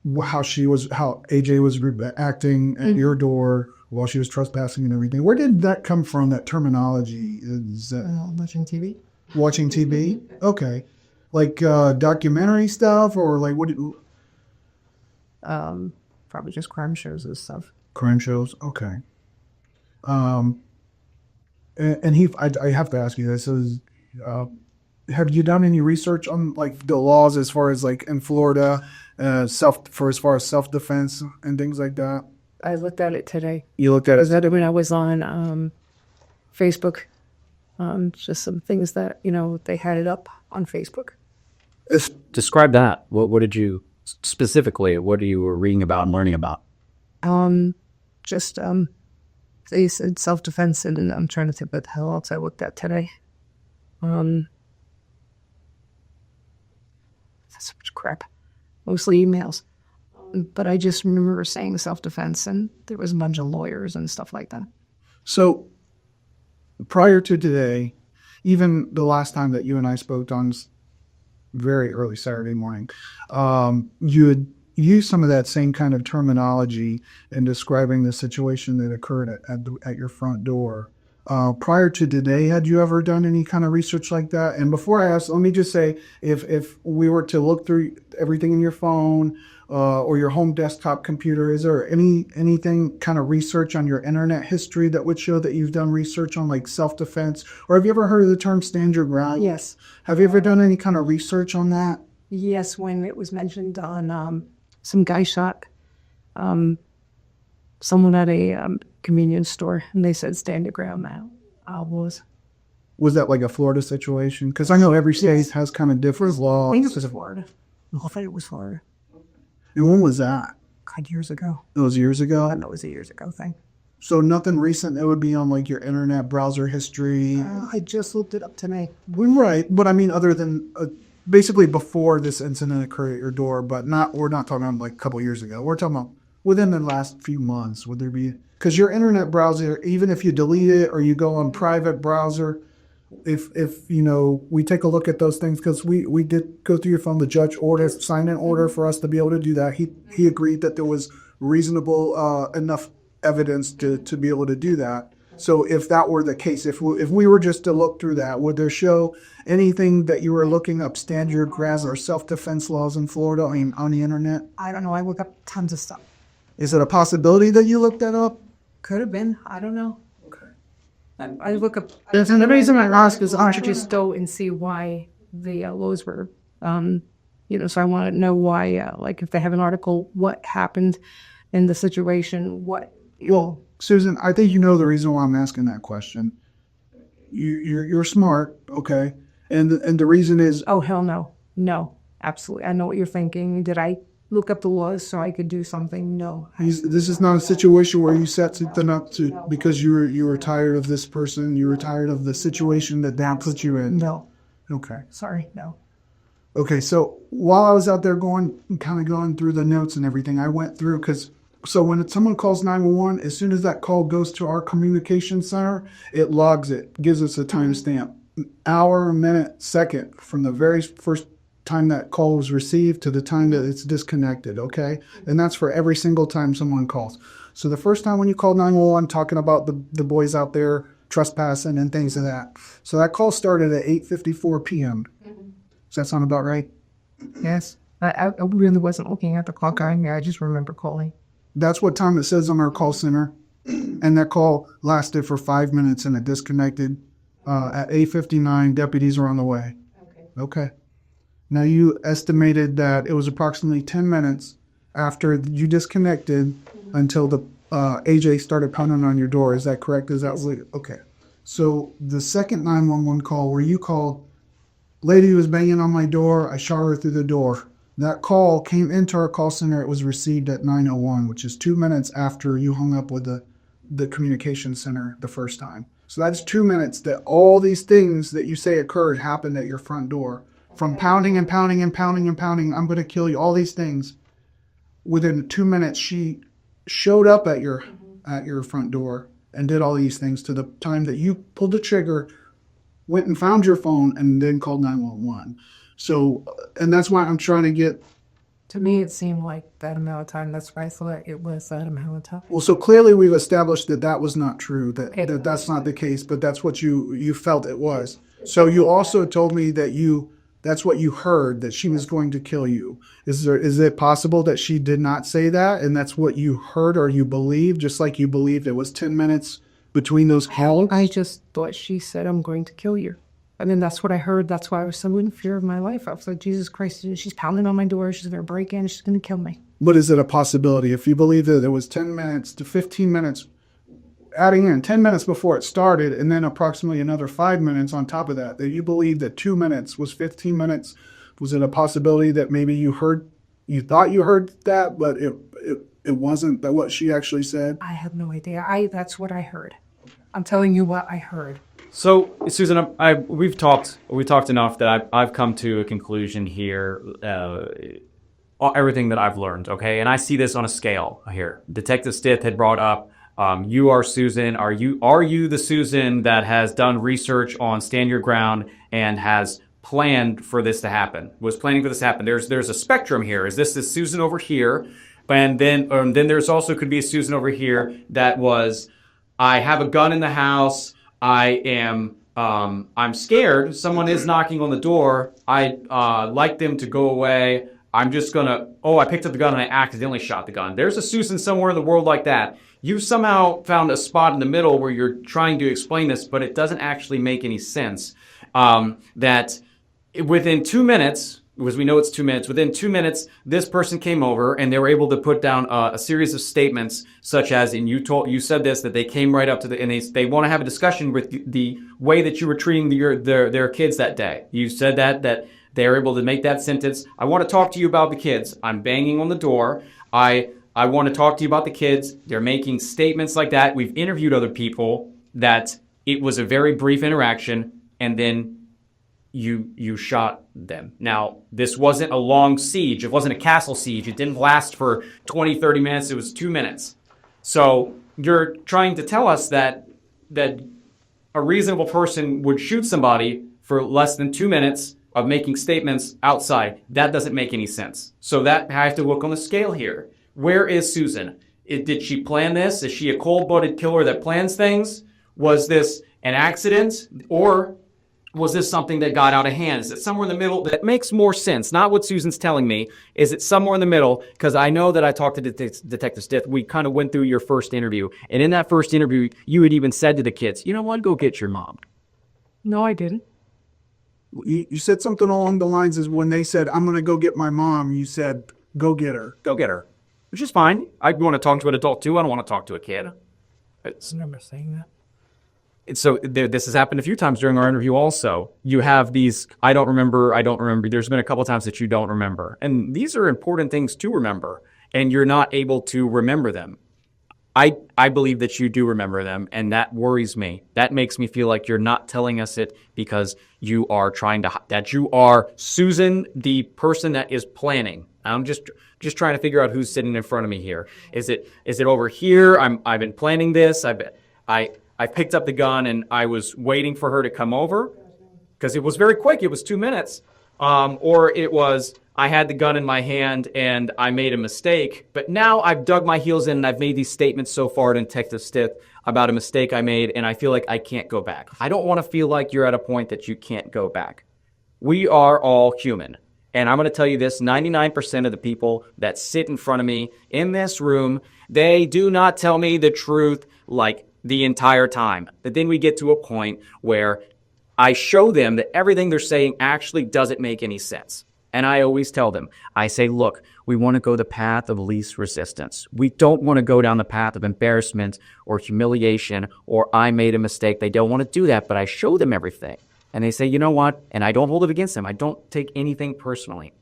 AJ was acting at your door while she was trespassing and everything. Where did that come from, that terminology? Is that Watching TV. Watching TV? Okay. Like documentary stuff, or like what? Probably just crime shows and stuff. Crime shows? Okay. And I have to ask you this: have you done any research on like the laws as far as like in Florida, as far as self-defense and things like that? I looked at it today. You looked at it when I was on Facebook. Just some things that they had it up on Facebook. Describe that. What did you specifically? What are you reading about and learning about? They said self-defense, and I'm trying to think what the hell else I looked at today. That's so much crap. Mostly emails. But I just remember saying self-defense, and there was a bunch of lawyers and stuff like that. So, prior to today, even the last time that you and I spoke on very early Saturday morning, you had used some of that same kind of terminology in describing the situation that occurred at your front door. Prior to today, had you ever done any kind of research like that? And before I ask, let me just say, if we were to look through everything in your phone or your home desktop computer, is there anything kind of research on your internet history that would show that you've done research on like self-defense? Or have you ever heard of the term stand your ground? Yes. Have you ever done any kind of research on that? Yes, when it was mentioned on some guy shot someone at a convenience store, and they said stand your ground now. Was that like a Florida situation? Because I know every state has kind of different laws. I think it was Florida. I thought it was Florida. And when was that? God, years ago. It was years ago? I know it was a years ago thing. So nothing recent that would be on like your internet browser history? I just looked it up today. Right, but I mean other than basically before this incident occurred at your door, but we're not talking about like a couple years ago. We're talking about within the last few months. Would there be, because your internet browser, even if you delete it or you go on private browser, if we take a look at those things, because we did go through your phone, the judge signed an order for us to be able to do that. He agreed that there was reasonable enough evidence to be able to do that. So if that were the case, if we were just to look through that, would there show anything that you were looking up, stand your ground or self-defense laws in Florida on the internet? I don't know. I look up tons of stuff. Is it a possibility that you looked that up? Could have been. I don't know. Okay. I look up. And the reason I ask is I should just go and see why the laws were, so I want to know why, like if they have an article, what happened in the situation, Well, Susan, I think you know the reason why I'm asking that question. You're smart, okay? And the reason is... Oh, hell no. No, absolutely. I know what you're thinking. Did I look up the laws so I could do something? No. This is not a situation where you set something up because you were tired of this person, you were tired of the situation that put you in. No. Okay. Sorry, no. Okay, so while I was out there going through the notes and everything, I went through so when someone calls 911, as soon as that call goes to our communication center, it logs it, gives us a timestamp, hour, minute, second, from the very first time that call was received to the time that it's disconnected, okay? And that's for every single time someone calls. So the first time when you called 911, talking about the boys out there trespassing and things of that. So that call started at 8:54 p.m. Does that sound about right? Yes. I really wasn't looking at the clock. I just remember calling. That's what time it says on our call center. And that call lasted for 5 minutes and it disconnected. At 8:59, deputies are on the way. Okay. Now you estimated that it was approximately 10 minutes after you disconnected until the AJ started pounding on your door. Is that correct? Is that okay? So the second 911 call where you called, lady was banging on my door, I shot her through the door. That call came into our call center. It was received at 9:01, which is 2 minutes after you hung up with the communication center the first time. So that's 2 minutes that all these things that you say occurred happened at your front door. From pounding and pounding and pounding and pounding, I'm going to kill you, all these things. Within 2 minutes, she showed up at your front door and did all these things to the time that you pulled the trigger, went and found your phone, and then called 911. So, and that's why I'm trying to get... To me, it seemed like that amount of time. That's why I thought it was that amount of time. Well, so clearly we've established that was not true, that's not the case, but that's what you felt it was. So you also told me that that's what you heard, that she was going to kill you. Is it possible that she did not say that, and that's what you heard or you believed, just like you believed it was 10 minutes between those calls? I just thought she said, I'm going to kill you. I mean, that's what I heard. That's why I was so in fear of my life. I was like, Jesus Christ, she's pounding on my door. She's going to break in. She's going to kill me. But is it a possibility? If you believe that it was 10 minutes to 15 minutes, adding in 10 minutes before it started, and then approximately another 5 minutes on top of that you believe that 2 minutes was 15 minutes, was it a possibility that maybe you thought you heard that, but it wasn't that what she actually said? I have no idea. That's what I heard. I'm telling you what I heard. So, Susan, we've talked enough that I've come to a conclusion here. Everything that I've learned, okay, and I see this on a scale here. Detective Stith had brought up, you are Susan. Are you the Susan that has done research on Stand Your Ground and has planned for this to happen? Was planning for this to happen? There's a spectrum here. Is this the Susan over here? And then there's also could be a Susan over here that was, I have a gun in the house. I'm scared. Someone is knocking on the door. I like them to go away. I'm just gonna, I picked up the gun and I accidentally shot the gun. There's a Susan somewhere in the world like that. You somehow found a spot in the middle where you're trying to explain this, but it doesn't actually make any sense. That within 2 minutes, because we know it's 2 minutes, within 2 minutes, this person came over and they were able to put down a series of statements, such as, and you said this, that they came right up to and they want to have a discussion with the way that you were treating their kids that day. You said that they are able to make that sentence. I want to talk to you about the kids. I'm banging on the door. I want to talk to you about the kids. They're making statements like that. We've interviewed other people that it was a very brief interaction, and then you shot them. Now, this wasn't a long siege. It wasn't a castle siege. It didn't last for 20, 30 minutes. It was 2 minutes. So you're trying to tell us that a reasonable person would shoot somebody for less than 2 minutes of making statements outside. That doesn't make any sense. So that I have to look on the scale here. Where is Susan? Did she plan this? Is she a cold-blooded killer that plans things? Was this an accident, or was this something that got out of hand? Is it somewhere in the middle? That makes more sense. Not what Susan's telling me. Is it somewhere in the middle? Because I know that I talked to Detective Stith. We kind of went through your first interview. And in that first interview, you had even said to the kids, you know what, go get your mom. No, I didn't. You said something along the lines as when they said, I'm going to go get my mom, you said, go get her. Go get her. Which is fine. I want to talk to an adult too. I don't want to talk to a kid. I remember saying that. So this has happened a few times during our interview also. You have these, I don't remember. There's been a couple times that you don't remember. And these are important things to remember, and you're not able to remember them. I believe that you do remember them, and that worries me. That makes me feel like you're not telling us it because you are that you are Susan, the person that is planning. I'm just trying to figure out who's sitting in front of me here. Is it over here? I've been planning this. I picked up the gun and I was waiting for her to come over because it was very quick. It was 2 minutes. Or it was I had the gun in my hand and I made a mistake. But now I've dug my heels in and I've made these statements so far to Detective Stith about a mistake I made, and I feel like I can't go back. I don't want to feel like you're at a point that you can't go back. We are all human. And I'm going to tell you this, 99% of the people that sit in front of me in this room, they do not tell me the truth like the entire time. But then we get to a point where I show them that everything they're saying actually doesn't make any sense. And I always tell them, I say, look, we want to go the path of least resistance. We don't want to go down the path of embarrassment or humiliation or I made a mistake. They don't want to do that, but I show them everything. And they say, you know what? And I don't hold it against them. I don't take anything personally.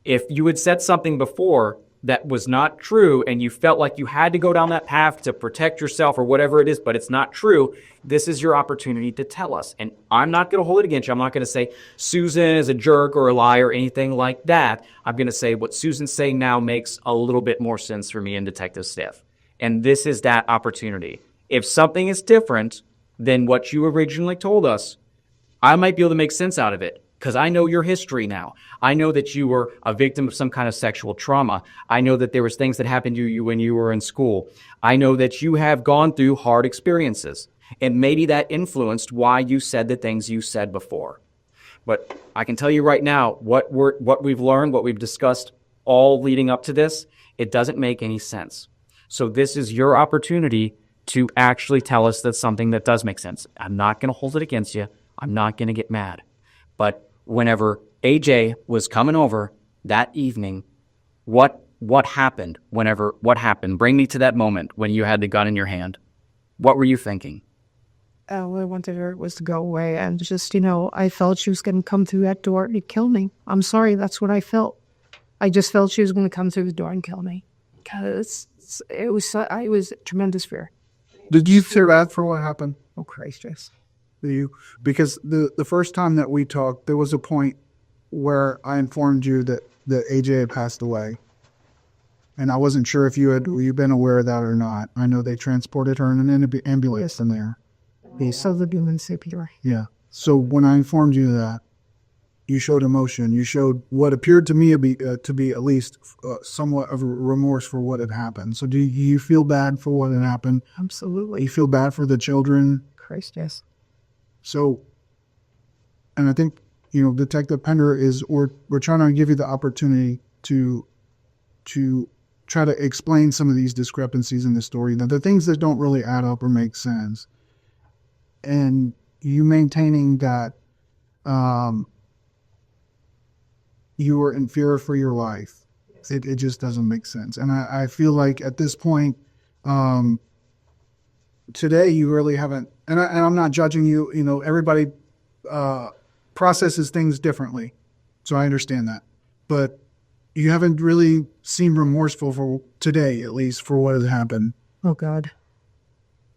If you had said something before that was not true and you felt like you had to go down that path to protect yourself or whatever it is, but it's not true, this is your opportunity to tell us. And I'm not going to hold it against you. I'm not going to say Susan is a jerk or a liar or anything like that. I'm going to say what Susan's saying now makes a little bit more sense for me and Detective Stith. And this is that opportunity. If something is different than what you originally told us, I might be able to make sense out of it. Because I know your history now. I know that you were a victim of some kind of sexual trauma. I know that there was things that happened to you when you were in school. I know that you have gone through hard experiences. And maybe that influenced why you said the things you said before. But I can tell you right now, what we've learned, what we've discussed all leading up to this, it doesn't make any sense. So this is your opportunity to actually tell us that something that does make sense. I'm not going to hold it against you. I'm not going to get mad. But whenever AJ was coming over that evening, what happened? What happened? Bring me to that moment when you had the gun in your hand. What were you thinking? All I wanted her was to go away, and just, I felt she was going to come through that door and kill me. I'm sorry, that's what I felt. I just felt she was going to come through the door and kill me. Because it was tremendous fear. Did you feel bad for what happened? Oh, Christ, yes. Because the first time that we talked, there was a point where I informed you that AJ had passed away. And I wasn't sure if you'd been aware of that or not. I know they transported her in an ambulance in there. So the human CPR. Yeah. So when I informed you of that, you showed emotion. You showed what appeared to me to be at least somewhat of a remorse for what had happened. So do you feel bad for what had happened? Absolutely. You feel bad for the children? Christ, yes. So, and I think, Detective Pender we're trying to give you the opportunity to try to explain some of these discrepancies in the story, the things that don't really add up or make sense. And you maintaining that you were in fear for your life. It just doesn't make sense. And I feel like at this point, today you really haven't, and I'm not judging you, everybody processes things differently. So I understand that. But you haven't really seemed remorseful for today, at least, for what has happened. Oh, God.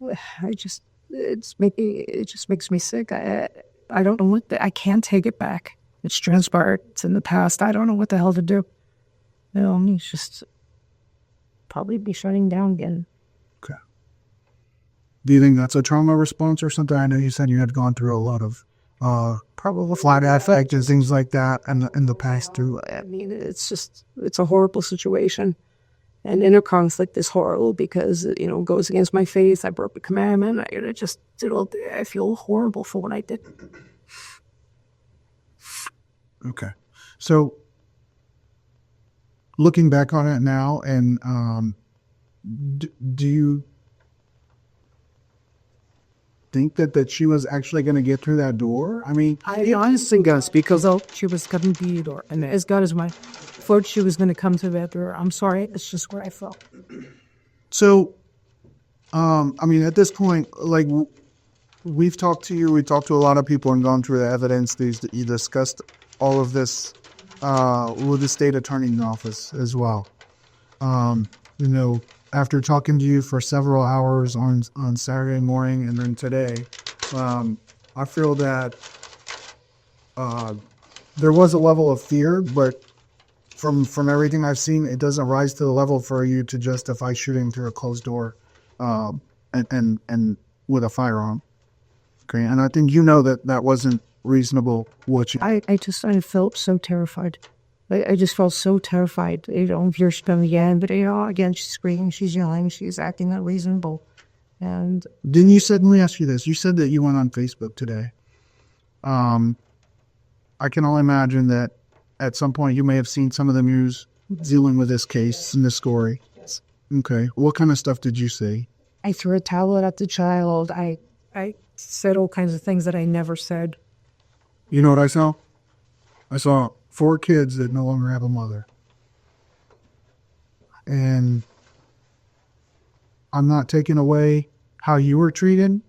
It just makes me sick. I don't know I can't take it back. It's transpired. It's in the past. I don't know what the hell to do. It's just probably be shutting down again. Okay. Do you think that's a trauma response or something? I know you said you had gone through a lot of probably flat affect and things like that in the past too. I mean, it's a horrible situation. And inner conflict is horrible because it, it goes against my faith. I broke the commandment. I feel horrible for what I did. Okay. So looking back on it now, and do you think that she was actually going to get through that door? I mean, I honestly guess because she was going to be the door. And as God is my thought she was going to come to that door. I'm sorry. It's just where I felt. So, I mean, at this point, like, we've talked to you, we talked to a lot of people and gone through the evidence. You discussed all of this with the state attorney's office as well. After talking to you for several hours on Saturday morning and then today, I feel that there was a level of fear, but from everything I've seen, it doesn't rise to the level for you to justify shooting through a closed door and with a firearm. Okay, and I think that wasn't reasonable. I felt so terrified. I just felt so terrified. Here she comes again, but again she's screaming, she's yelling, she's acting unreasonable. And then let me ask you this: you said that you went on Facebook today. I can only imagine that at some point you may have seen some of the news dealing with this case and this story. Yes. Okay, what kind of stuff did you see? I threw a tablet at the child. I said all kinds of things that I never said. You know what I saw? I saw 4 kids that no longer have a mother. And I'm not taking away how you were treated,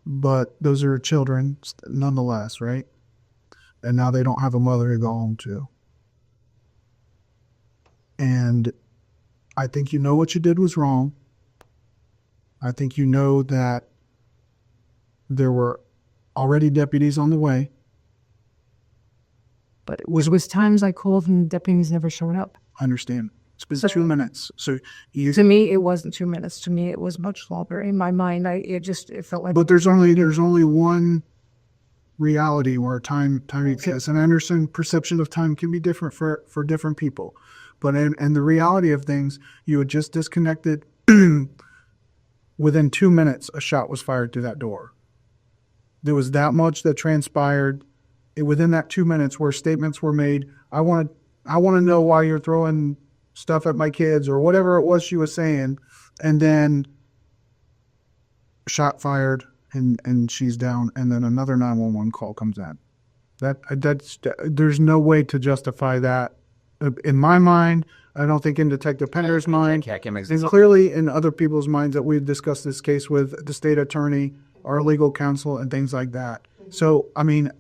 but those are children nonetheless, right? And now they don't have a mother to go home to. And I think you know what you did was wrong. I think you know that there were already deputies on the way. But it was times I called and the deputies never showed up. I understand. It's been 2 minutes. So to me, it wasn't 2 minutes. To me, it was much longer. In my mind, it felt like. But there's only one reality where time exists, and I understand perception of time can be different for different people. But in the reality of things, you had just disconnected. Within 2 minutes, a shot was fired through that door. There was that much that transpired within that 2 minutes where statements were made. I want to know why you're throwing stuff at my kids or whatever it was she was saying. And then shot fired and she's down. And then another 911 call comes in. There's no way to justify that. In my mind, I don't think in Detective Pender's mind, and clearly in other people's minds that we've discussed this case with the state attorney, our legal counsel, and things like that. So, I mean,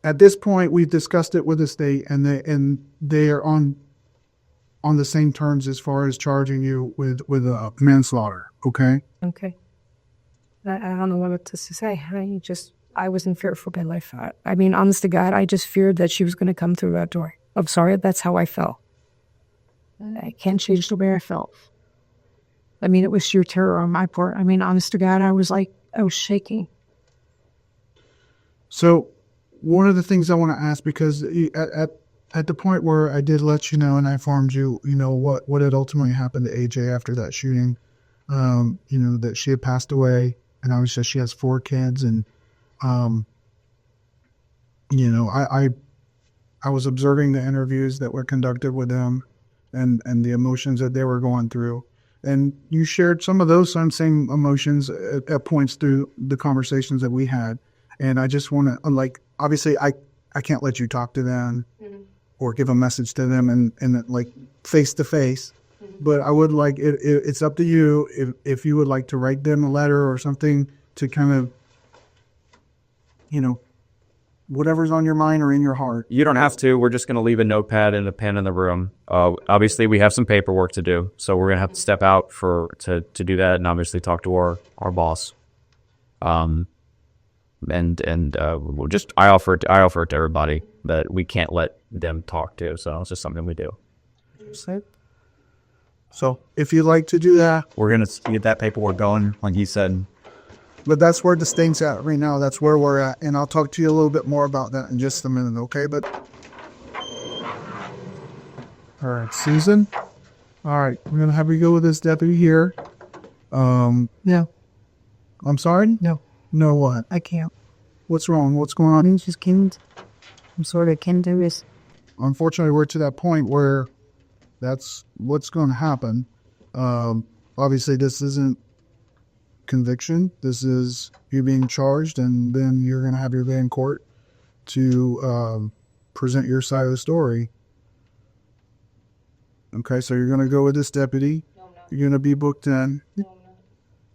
at this point, we've discussed it with the state, and they are on the same terms as far as charging you with manslaughter. Okay. Okay. I don't know what to say. I was in fear for my life. I mean, honest to God, I just feared that she was going to come through that door. I'm sorry, that's how I felt. I can't change the way I felt. I mean, it was sheer terror on my part. I mean, honest to God, I was shaking. So, one of the things I want to ask, because at the point where I did let you know and I informed you, what had ultimately happened to AJ after that shooting, that she had passed away, and obviously she has 4 kids, and I was observing the interviews that were conducted with them and the emotions that they were going through. And you shared some of those same emotions at points through the conversations that we had. And I just want to, obviously I can't let you talk to them or give a message to them and face to face. But I would it's up to you if you would like to write them a letter or something to kind of, whatever's on your mind or in your heart. You don't have to. We're just going to leave a notepad and a pen in the room. Obviously, we have some paperwork to do, so we're going to have to step out to do that, and obviously talk to our boss. We'll just I offer it to everybody that we can't let them talk to. So it's just something we do. So if you'd like to do that, we're going to get that paperwork going, like he said. But that's where the state's at right now. That's where we're at. And I'll talk to you a little bit more about that in just a minute, okay? But All right, Susan. All right, we're gonna have you go with this deputy here. No. I'm sorry. No. No, what? I can't. What's wrong? What's going on? I just can't. I'm sorry, I can't do this. Unfortunately, we're to that point where that's what's going to happen. Obviously, this isn't conviction. This is you being charged, and then you're going to have your day in court to present your side of the story. Okay, so you're going to go with this deputy. You're going to be booked in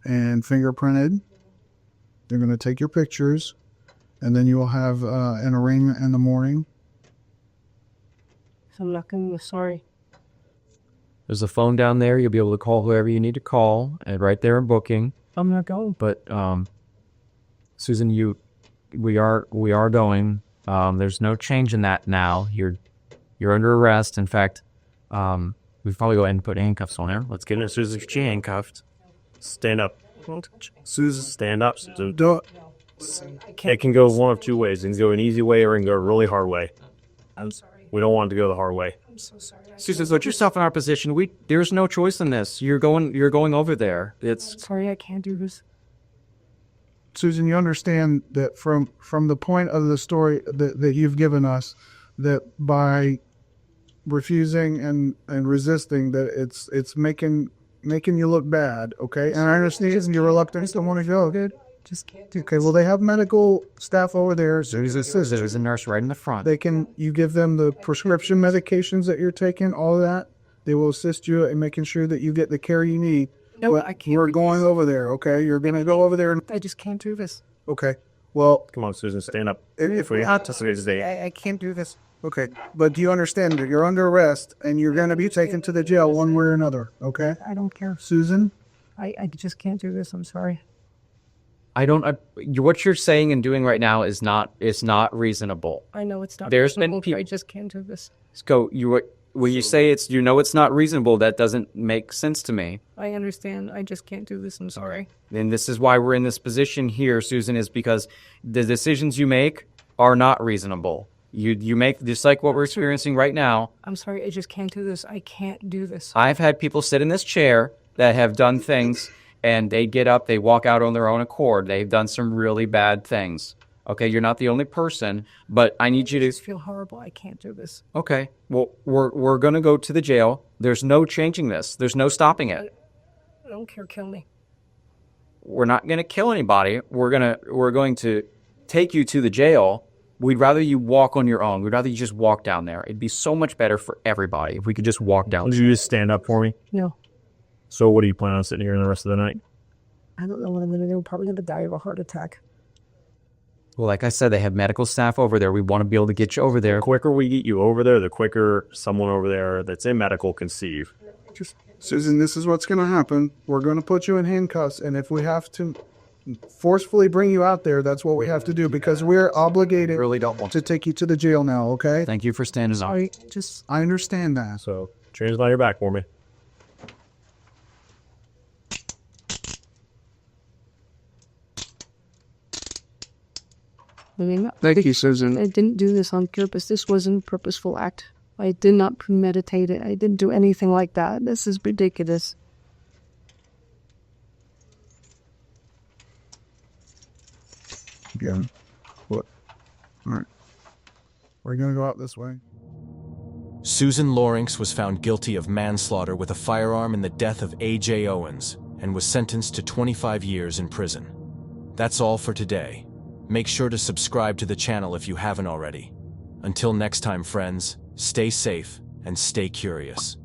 and fingerprinted. They're going to take your pictures, and then you will have an arraignment in the morning. I'm not going to be sorry. There's a phone down there. You'll be able to call whoever you need to call, and right there in booking. I'm not going. But Susan, we are going. There's no change in that now. You're under arrest. In fact, we probably go ahead and put handcuffs on her. Let's get her, Susan. She handcuffed. Stand up. Susan, stand up. Susan. It can go one of two ways. It can go an easy way or it can go a really hard way. I'm sorry. We don't want it to go the hard way. I'm so sorry. Susan, put yourself in our position. There's no choice in this. You're going over there. I'm sorry, I can't do this. Susan, you understand that from the point of the story that you've given us, that by refusing and resisting, that it's making you look bad, okay? And I understand your reluctance to want to go, good? Just can't do Okay, well, they have medical staff over there. There's a nurse right in the front. You give them the prescription medications that you're taking, all of that. They will assist you in making sure that you get the care you need. No, but I can't. We're going over there, okay? You're going to go over there. I just can't do this. Okay, well. Come on, Susan, stand up. If we have to I can't do this. Okay, but do you understand that you're under arrest and you're going to be taken to the jail one way or another, okay? I don't care. Susan? I just can't do this. I'm sorry. What you're saying and doing right now is not reasonable. I know it's not There's reasonable, been people. I just can't do this. When you say it's not reasonable, that doesn't make sense to me. I understand. I just can't do this. I'm sorry. And this is why we're in this position here, Susan, is because the decisions you make are not reasonable. You make just like what we're experiencing right now. I'm sorry. I just can't do this. I can't do this. I've had people sit in this chair that have done things, and they get up, they walk out on their own accord. They've done some really bad things. Okay, you're not the only person, but I need you to... I just feel horrible. I can't do this. Okay, well, we're going to go to the jail. There's no changing this. There's no stopping it. I don't care. Kill me. We're not going to kill anybody. We're going to take you to the jail. We'd rather you walk on your own. We'd rather you just walk down there. It'd be so much better for everybody if we could just walk down. Would you just stand up for me? No. So what do you plan on sitting here the rest of the night? I don't know what I'm going to do. I'm probably going to die of a heart attack. Well, like I said, they have medical staff over there. We want to be able to get you over there. The quicker we get you over there, the quicker someone over there that's in medical can see you. Susan, this is what's going to happen. We're going to put you in handcuffs, and if we have to forcefully bring you out there, that's what we have to do, because we're obligated to take you to the jail now, okay? Thank you for standing up. Sorry, I understand that. So, change on your back for me. Thank you, Susan. I didn't do this on purpose. This wasn't a purposeful act. I did not premeditate it. I didn't do anything like that. This is ridiculous. Yeah. What? All right. We're going to go out this way. Susan Lorincz was found guilty of manslaughter with a firearm in the death of A.J. Owens and was sentenced to 25 years in prison. That's all for today. Make sure to subscribe to the channel if you haven't already. Until next time, friends, stay safe and stay curious.